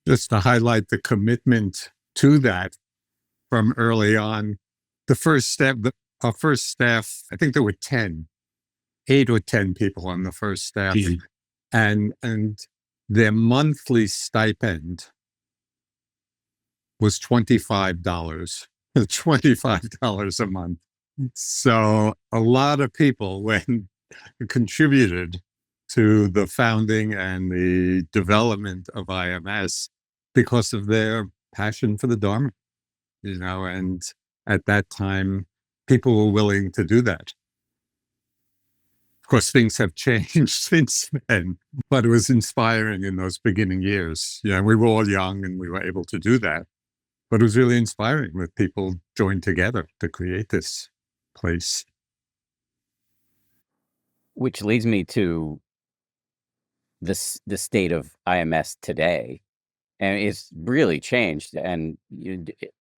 Just to highlight the commitment to that from early on, our first staff, I think there were 8 or 10 people on the first staff, and their monthly stipend was $25, $25 a month. So a lot of people contributed to the founding and the development of IMS because of their passion for the Dharma, and at that time, people were willing to do that. Of course, things have changed since then, but it was inspiring in those beginning years. We were all young and we were able to do that, but it was really inspiring that people joined together to create this place. Which leads me to the state of IMS today, and it's really changed. And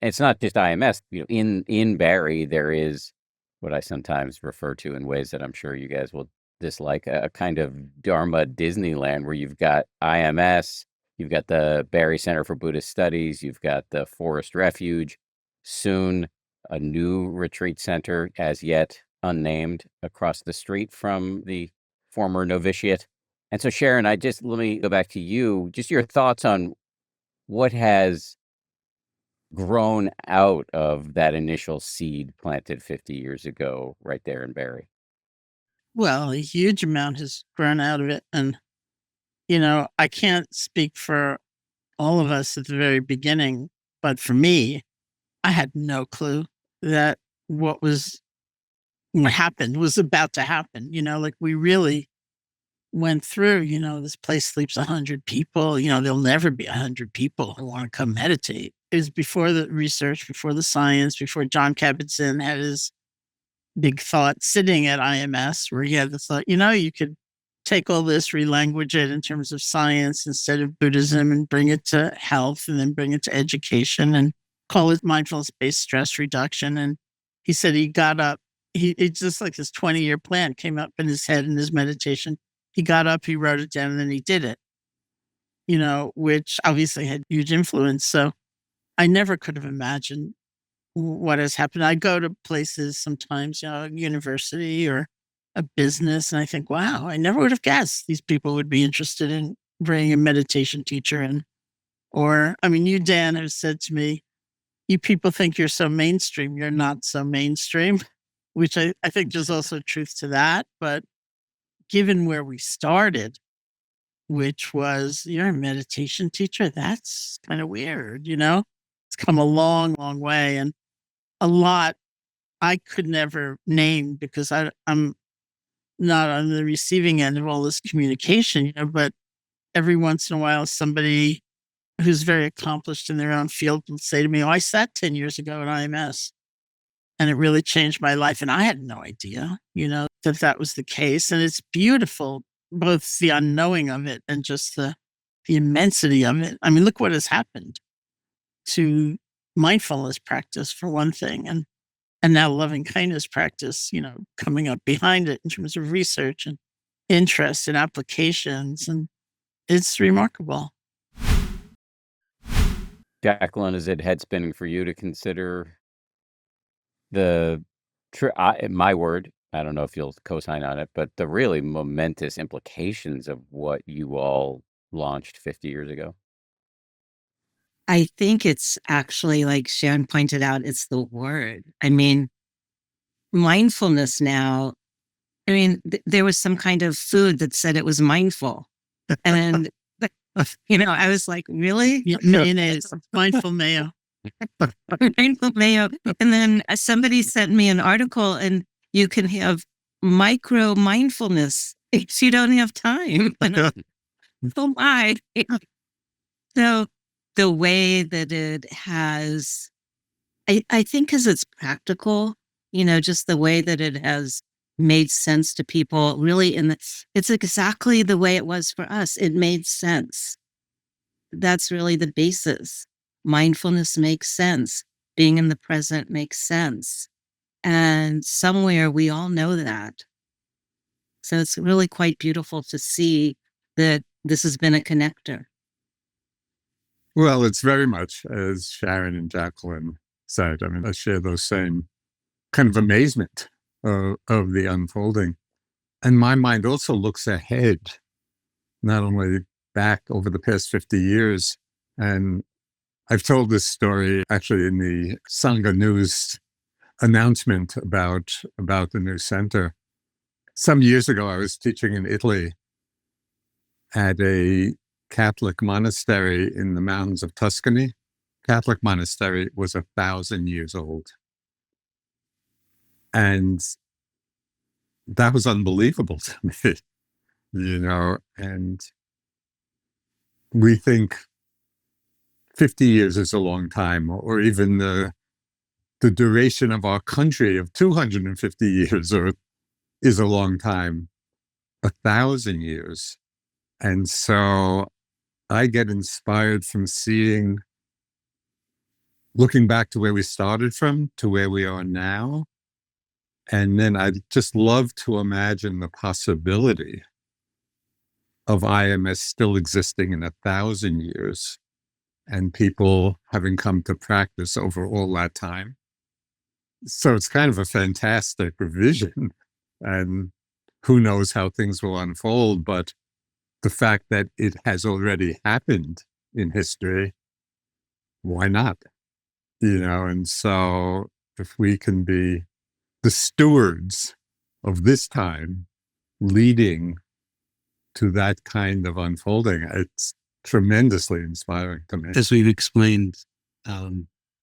it's not just IMS. In Barre, there is what I sometimes refer to in ways that I'm sure you guys will dislike, a kind of Dharma Disneyland, where you've got IMS, you've got the Barre Center for Buddhist Studies, you've got the Forest Refuge, soon a new retreat center, as yet unnamed, across the street from the former novitiate. And so, Sharon, let me go back to you. Just your thoughts on what has grown out of that initial seed planted 50 years ago right there in Barre. Well, a huge amount has grown out of it. And, I can't speak for all of us at the very beginning, but for me, I had no clue that what happened was about to happen. We really went through, this place sleeps 100 people. There'll never be 100 people who want to come meditate. It was before the research, before the science, before Jon Kabat-Zinn had his big thought sitting at IMS, where he had the thought, you could take all this, relanguage it in terms of science instead of Buddhism, and bring it to health, and then bring it to education, and call it mindfulness-based stress reduction. And he said he got up, it's just like this 20-year plan came up in his head in his meditation. He got up, he wrote it down, and then he did it, which obviously had huge influence. So I never could have imagined what has happened. I go to places sometimes, a university or a business, and I think, wow, I never would have guessed these people would be interested in bringing a meditation teacher in. Or, you, Dan, have said to me, you people think you're so mainstream. You're not so mainstream, which I think there's also truth to that. But given where we started, which was, you're a meditation teacher, that's kind of weird, It's come a long, long way, and a lot I could never name because I'm not on the receiving end of all this communication, but every once in a while, somebody who's very accomplished in their own field will say to me, oh, I sat 10 years ago at IMS and it really changed my life. And I had no idea, that was the case. And it's beautiful, both the unknowing of it and just the immensity of it. Look what has happened to mindfulness practice, for one thing, and now loving kindness practice, coming up behind it in terms of research and interest and applications. And it's remarkable. Jacqueline, is it head spinning for you to consider my word, I don't know if you'll co-sign on it, but the really momentous implications of what you all launched 50 years ago? I think it's actually, like Sharon pointed out, it's the word. Mindfulness now, there was some kind of food that said it was mindful. And, I was like, really? Mayonnaise, mindful mayo. Mindful Mayo. And then somebody sent me an article, and you can have micro mindfulness if you don't have time. Oh my. So the way that it has, I think because it's practical, just the way that it has made sense to people really it's exactly the way it was for us. It made sense. That's really the basis. Mindfulness makes sense. Being in the present makes sense. And somewhere we all know that. So it's really quite beautiful to see that this has been a connector. Well, it's very much, as Sharon and Jacqueline said, I mean, I share those same kind of amazement of the unfolding. And my mind also looks ahead, not only back over the past 50 years. And I've told this story actually in the Sangha News announcement about the new center. Some years ago, I was teaching in Italy at a Catholic monastery in the mountains of Tuscany. Catholic monastery was 1,000 years old. And that was unbelievable to me, and we think 50 years is a long time, or even the duration of our country of 250 years is a long time, 1,000 years. And so I get inspired from looking back to where we started from to where we are now. And then I just love to imagine the possibility of IMS still existing in 1,000 years and people having come to practice over all that time. So it's kind of a fantastic vision, and who knows how things will unfold, but the fact that it has already happened in history, why not? And so if we can be the stewards of this time leading to that kind of unfolding, it's tremendously inspiring to me. As we've explained,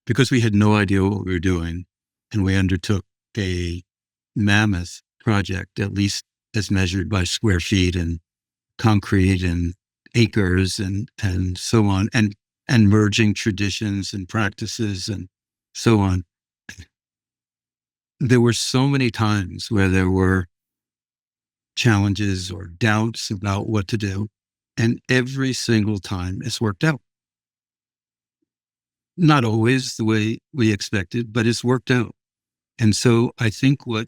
because we had no idea what we were doing, and we undertook a mammoth project, at least as measured by square feet and concrete and acres and so on, and merging traditions and practices and so on. There were so many times where there were challenges or doubts about what to do, and every single time it's worked out. Not always the way we expected, but it's worked out. And so I think what,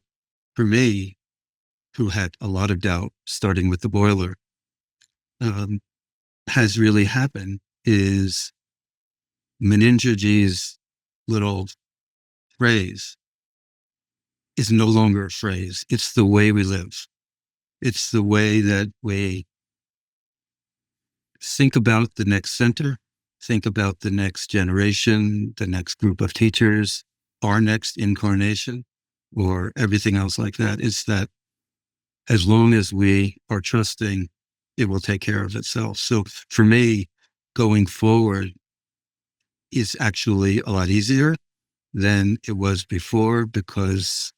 for me, who had a lot of doubt starting with the boiler, has really happened is Meninjaji's little phrase is no longer a phrase. It's the way we live. It's the way that we think about the next center, think about the next generation, the next group of teachers, our next incarnation, or everything else like that. It's that as long as we are trusting, it will take care of itself. So for me, going forward is actually a lot easier than it was before, because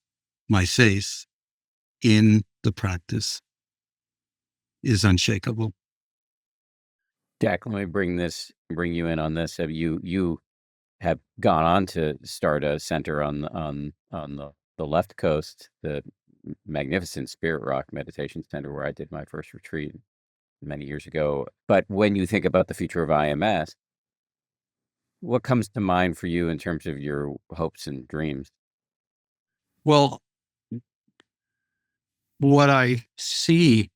my faith in the practice is unshakable. Jacqueline, let me bring you in on this. Have you have gone on to start a center on the left coast, the magnificent Spirit Rock Meditation Center, where I did my first retreat many years ago. But when you think about the future of IMS, what comes to mind for you in terms of your hopes and dreams? Well, what I see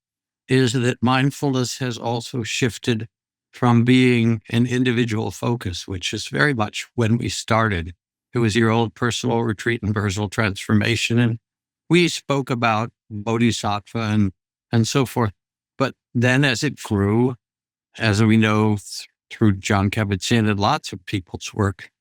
is that mindfulness has also shifted from being an individual focus, which is very much when we started. It was your old personal retreat and personal transformation. And we spoke about bodhisattva and so forth. But then as it grew, as we know through Jon Kabat-Zinn and lots of people's work,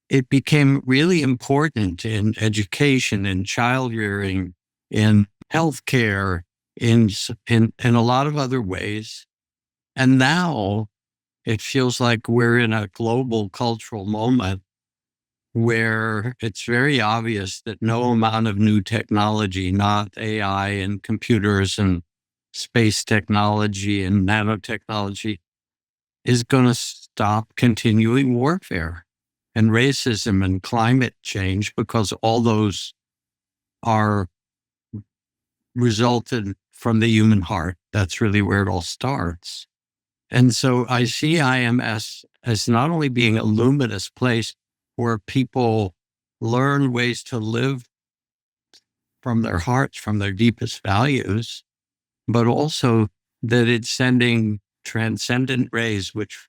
it became really important in education, in child rearing, in healthcare, in a lot of other ways. And now it feels like we're in a global cultural moment where it's very obvious that no amount of new technology, not AI and computers and space technology and nanotechnology, is going to stop continuing warfare and racism and climate change, because all those are resulted from the human heart. That's really where it all starts. And so I see IMS as not only being a luminous place where people learn ways to live from their hearts, from their deepest values, but also that it's sending transcendent rays, which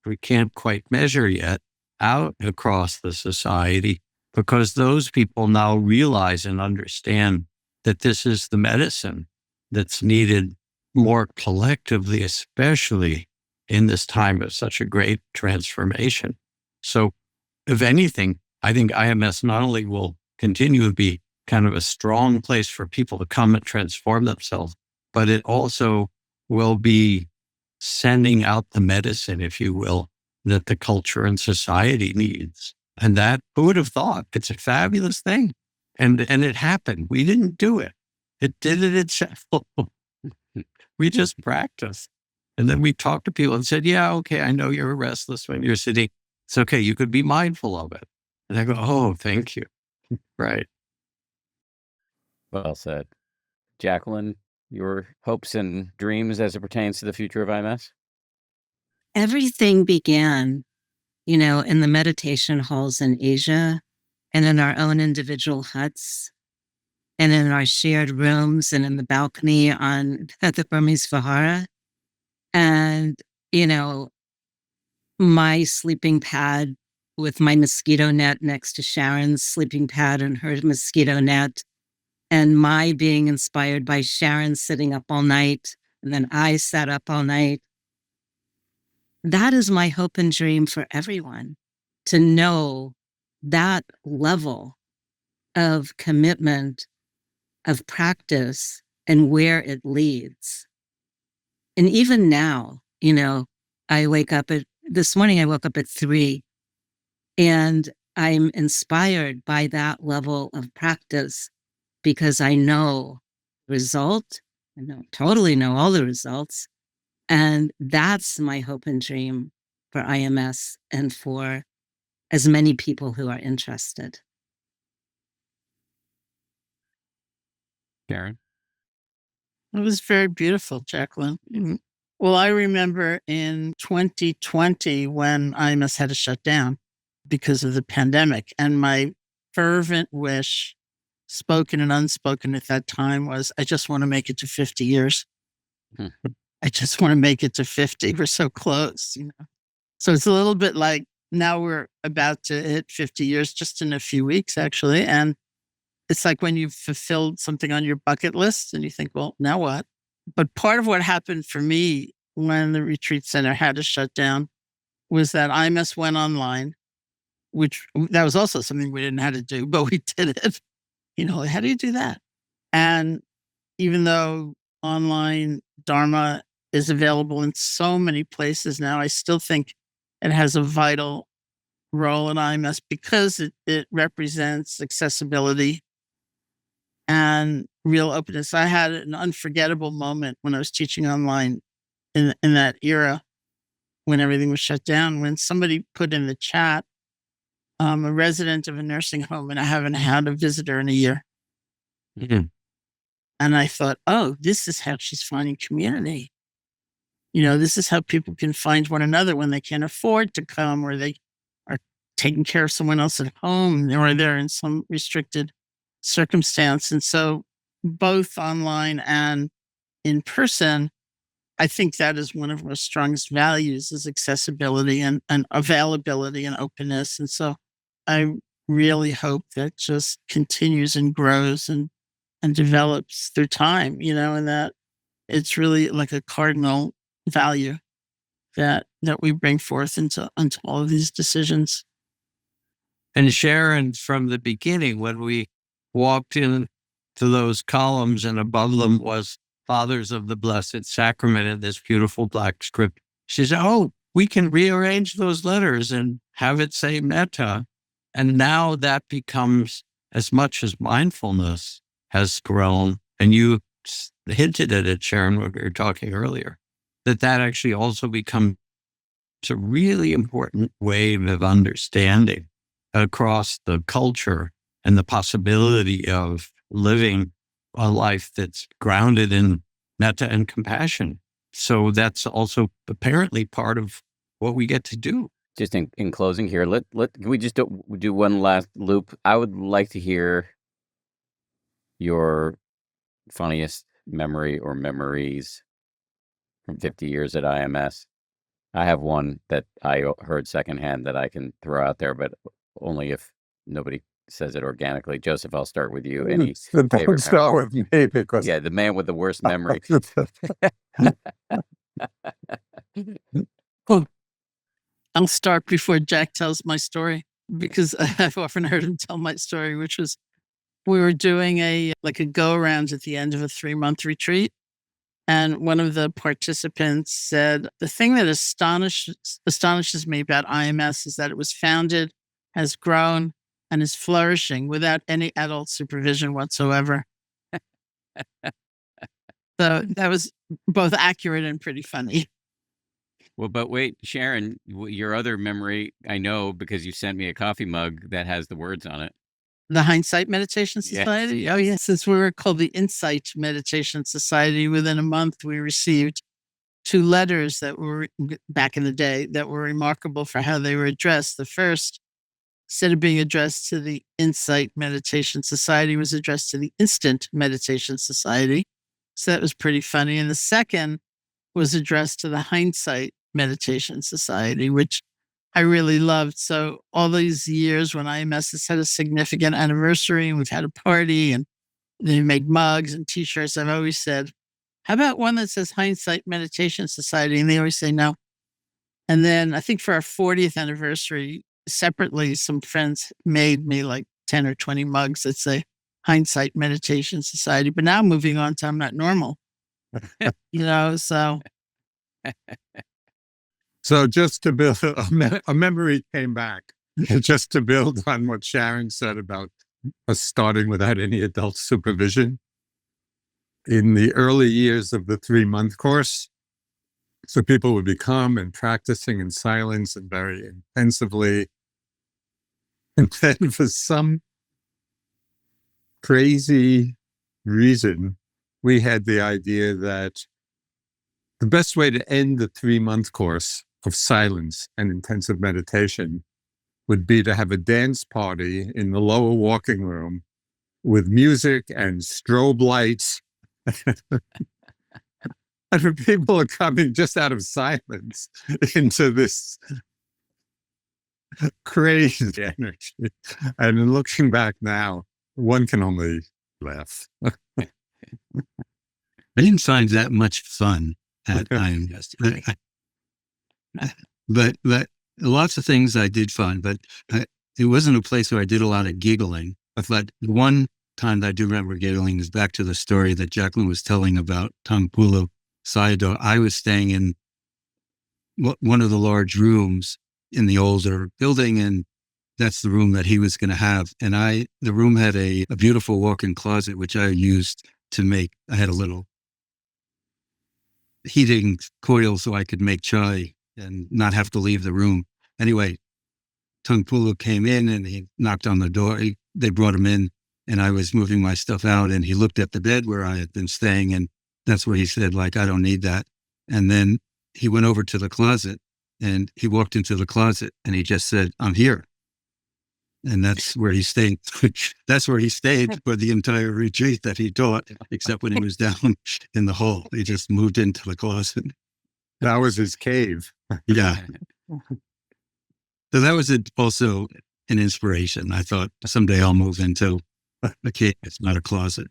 we can't quite measure yet, out across the society, because those people now realize and understand that this is the medicine that's needed more collectively, especially in this time of such a great transformation. So if anything, I think IMS not only will continue to be kind of a strong place for people to come and transform themselves, but it also will be sending out the medicine, if you will, that the culture and society needs. And that, who would have thought? It's a fabulous thing. And it happened. We didn't do it. It did it itself. We just practiced. And then we talked to people and said, yeah, okay, I know you're restless when you're sitting. It's okay. You could be mindful of it. And I go, oh, thank you. Right. Well said. Jacqueline, your hopes and dreams as it pertains to the future of IMS? Everything began, in the meditation halls in Asia and in our own individual huts and in our shared rooms and in the balcony at the Burmese Vihara. And, my sleeping pad with my mosquito net next to Sharon's sleeping pad and her mosquito net, and my being inspired by Sharon sitting up all night, and then I sat up all night. That is my hope and dream for everyone, to know that level of commitment, of practice, and where it leads. And even now, this morning I woke up at 3, and I'm inspired by that level of practice because I know result. I totally know all the results. And that's my hope and dream for IMS and for as many people who are interested. Sharon? It was very beautiful, Jacqueline. Well, I remember in 2020 when IMS had to shut down because of the pandemic, and my fervent wish, spoken and unspoken at that time, was I just want to make it to 50 years. I just want to make it to 50. We're so close, So it's a little bit like now we're about to hit 50 years just in a few weeks, actually. And it's like when you've fulfilled something on your bucket list and you think, well, now what? But part of what happened for me when the retreat center had to shut down was that IMS went online, which that was also something we didn't have to do, but we did it. How do you do that? And even though online dharma is available in so many places now, I still think it has a vital role in IMS because it represents accessibility and real openness. I had an unforgettable moment when I was teaching online in that era when everything was shut down, when somebody put in the chat, a resident of a nursing home, and I haven't had a visitor in a year. Mm-hmm. And I thought, oh, this is how she's finding community. This is how people can find one another when they can't afford to come, or they are taking care of someone else at home, or they're in some restricted circumstance. And so both online and in person, I think that is one of our strongest values, is accessibility and availability and openness. And so I really hope that just continues and grows and develops through time, and that it's really like a cardinal value that we bring forth into all of these decisions. And Sharon, from the beginning, when we walked into those columns and above them was Fathers of the Blessed Sacrament in this beautiful black script, she said, oh, we can rearrange those letters and have it say metta. And now that becomes, as much as mindfulness has grown, and you hinted at it, Sharon, when we were talking earlier, that actually also becomes a really important wave of understanding across the culture and the possibility of living a life that's grounded in metta and compassion. So that's also apparently part of what we get to do. Just in closing here, can we just do one last loop? I would like to hear your funniest memory or memories from 50 years at IMS. I have one that I heard secondhand that I can throw out there, but only if nobody says it organically. Joseph, I'll start with you. Any Don't favorite start with me because Yeah, the man with the worst memory. I'll start before Jack tells my story, because I've often heard him tell my story, which was we were doing a go around at the end of a 3-month retreat. And one of the participants said, the thing that astonishes me about IMS is that it was founded, has grown, and is flourishing without any adult supervision whatsoever. So that was both accurate and pretty funny. Well, but wait, Sharon, your other memory, I know because you sent me a coffee mug that has the words on it. The Hindsight Meditation Yes. Society? Oh, yes. Since we were called the Insight Meditation Society, within a month, we received 2 letters that were, back in the day, that were remarkable for how they were addressed. The first, instead of being addressed to the Insight Meditation Society, was addressed to the Instant Meditation Society. So that was pretty funny. And the second was addressed to the Hindsight Meditation Society, which I really loved. So all these years when IMS has had a significant anniversary and we've had a party and they make mugs and t-shirts, I've always said, how about one that says Hindsight Meditation Society? And they always say no. And then I think for our 40th anniversary, separately, some friends made me like 10 or 20 mugs that say Hindsight Meditation Society. But now moving on to I'm Not Normal, so. So just to build, a memory came back, just to build on what Sharon said about us starting without any adult supervision. In the early years of the 3-month course, so people would become and practicing in silence and very intensively. And then for some crazy reason, we had the idea that the best way to end the 3-month course of silence and intensive meditation would be to have a dance party in the lower walking room with music and strobe lights. And people are coming just out of silence into this crazy energy. And looking back now, one can only laugh. I didn't find that much fun at IMS. But lots of things I did find, but it wasn't a place where I did a lot of giggling. But one time that I do remember giggling is back to the story that Jacqueline was telling about Taungpulu Sayadaw. I was staying in one of the large rooms in the older building, and that's the room that he was going to have. And the room had a beautiful walk-in closet, which I used I had a little heating coil so I could make chai and not have to leave the room. Anyway, Taungpulu came in and he knocked on the door. They brought him in and I was moving my stuff out and he looked at the bed where I had been staying and that's where he said, I don't need that. And then he went over to the closet and he walked into the closet and he just said, I'm here. And that's where he stayed. That's where he stayed for the entire retreat that he taught, except when he was down in the hole. He just moved into the closet. That was his cave. Yeah. So that was also an inspiration. I thought someday I'll move into a cave. It's not a closet.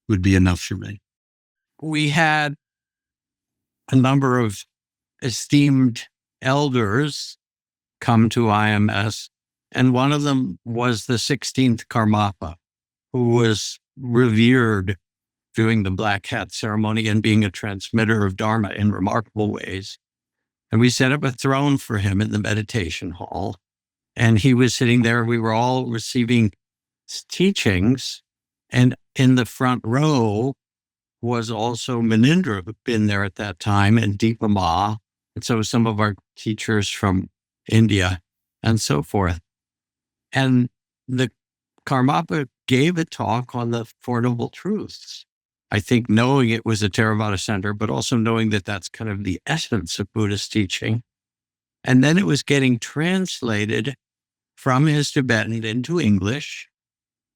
Would be enough for me. We had a number of esteemed elders come to IMS. And one of them was the 16th Karmapa, who was revered doing the black hat ceremony and being a transmitter of dharma in remarkable ways. And we set up a throne for him in the meditation hall. And he was sitting there. We were all receiving teachings. And in the front row was also Manindra, who'd been there at that time, and Deepa Ma. And so some of our teachers from India and so forth. And the Karmapa gave a talk on the Four Noble Truths. I think knowing it was a Theravada center, but also knowing that that's kind of the essence of Buddhist teaching. And then it was getting translated from his Tibetan into English.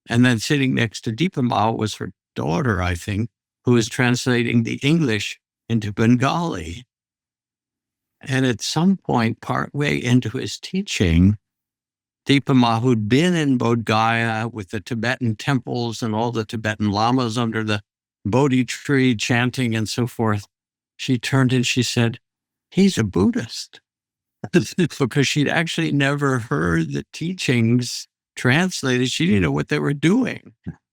And then sitting next to Deepa Ma was her daughter, I think, who was translating the English into Bengali. And at some point, partway into his teaching, Deepa Ma, who'd been in Bodh Gaya with the Tibetan temples and all the Tibetan lamas under the Bodhi tree chanting and so forth, she turned and she said, "He's a Buddhist." Because she'd actually never heard the teachings translated. She didn't know what they were doing.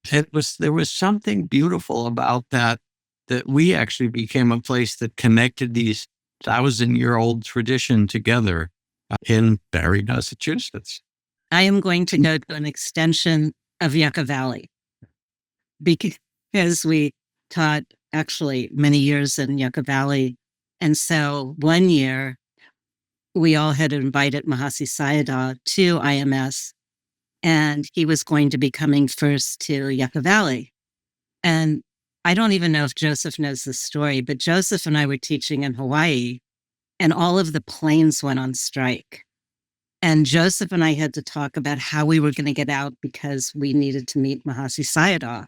There was something beautiful about that we actually became a place that connected these 1,000-year-old tradition together in Barre, Massachusetts. I am going to go to an extension of Yucca Valley because we taught actually many years in Yucca Valley. And so one year, we all had invited Mahasi Sayadaw to IMS, and he was going to be coming first to Yucca Valley. And I don't even know if Joseph knows the story, but Joseph and I were teaching in Hawaii, and all of the planes went on strike. And Joseph and I had to talk about how we were going to get out because we needed to meet Mahasi Sayadaw.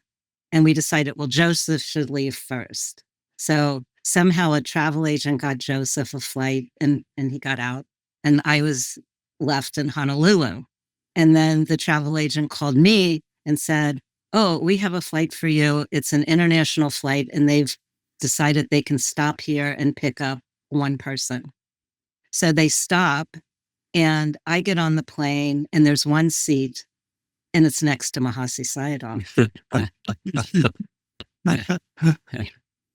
And we decided, well, Joseph should leave first. So somehow a travel agent got Joseph a flight and he got out. And I was left in Honolulu. And then the travel agent called me and said, "Oh, we have a flight for you. It's an international flight. And they've decided they can stop here and pick up one person." So they stop. And I get on the plane and there's one seat and it's next to Mahasi Sayadaw.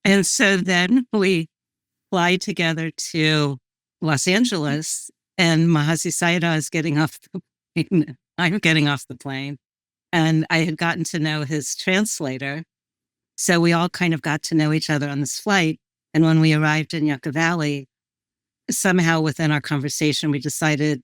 And so then we fly together to Los Angeles and Mahasi Sayadaw is getting off the plane. I'm getting off the plane. And I had gotten to know his translator. So we all kind of got to know each other on this flight. And when we arrived in Yucca Valley, somehow within our conversation, we decided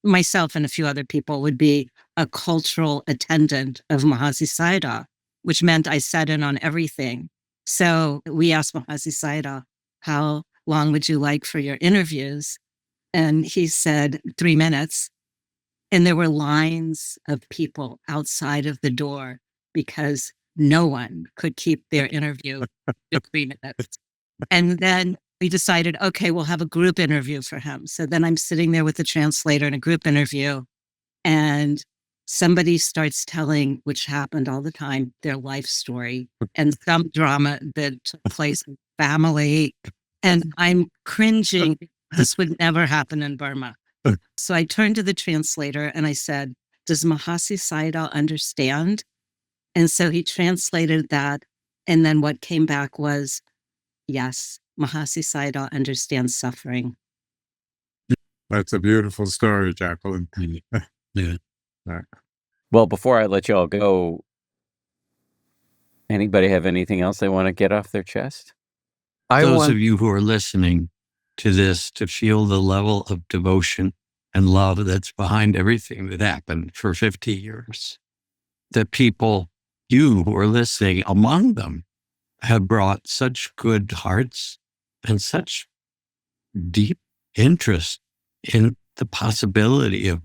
myself and a few other people would be a cultural attendant of Mahasi Sayadaw, which meant I sat in on everything. So we asked Mahasi Sayadaw, "How long would you like for your interviews?" And he said 3 minutes. And there were lines of people outside of the door because no one could keep their interview to 3 minutes. And then we decided, okay, we'll have a group interview for him. So then I'm sitting there with the translator in a group interview, and somebody starts telling, which happened all the time, their life story and some drama that took place in family. And I'm cringing. This would never happen in Burma. So I turned to the translator and I said, "Does Mahasi Sayadaw understand?" And so he translated that. And then what came back was, yes, Mahasi Sayadaw understands suffering. That's a beautiful story, Jacqueline. Yeah. Well, before I let you all go, anybody have anything else they want to get off their chest? Those of you who are listening to this, to feel the level of devotion and love that's behind everything that happened for 50 years. The people, you who are listening, among them, have brought such good hearts and such deep interest in the possibility of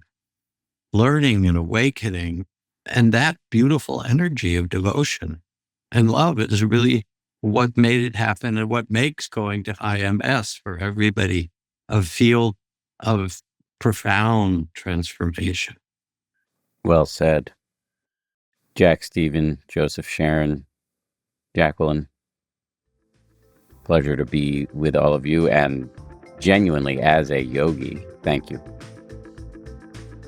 learning and awakening. And that beautiful energy of devotion and love is really what made it happen and what makes going to IMS for everybody a field of profound transformation. Well said. Jack, Stephen, Joseph, Sharon, Jacqueline, pleasure to be with all of you, and genuinely as a yogi, thank you.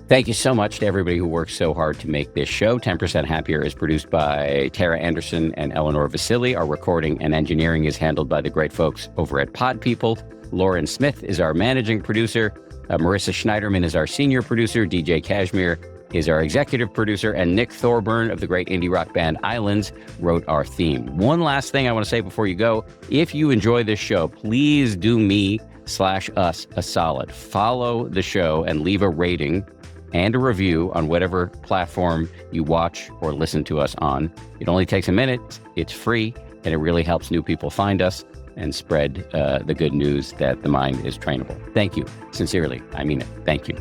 Thank you so much to everybody who worked so hard to make this show. 10% Happier is produced by Tara Anderson and Eleanor Vasili. Our recording and engineering is handled by the great folks over at Pod People. Lauren Smith is our managing producer. Marissa Schneiderman is our senior producer. DJ Kashmir is our executive producer. And Nick Thorburn of the great indie rock band Islands wrote our theme. One last thing I want to say before you go. If you enjoy this show, please do me/us a solid. Follow the show and leave a rating and a review on whatever platform you watch or listen to us on. It only takes a minute. It's free, and it really helps new people find us and spread the good news that the mind is trainable. Thank you. Sincerely, I mean it. Thank you.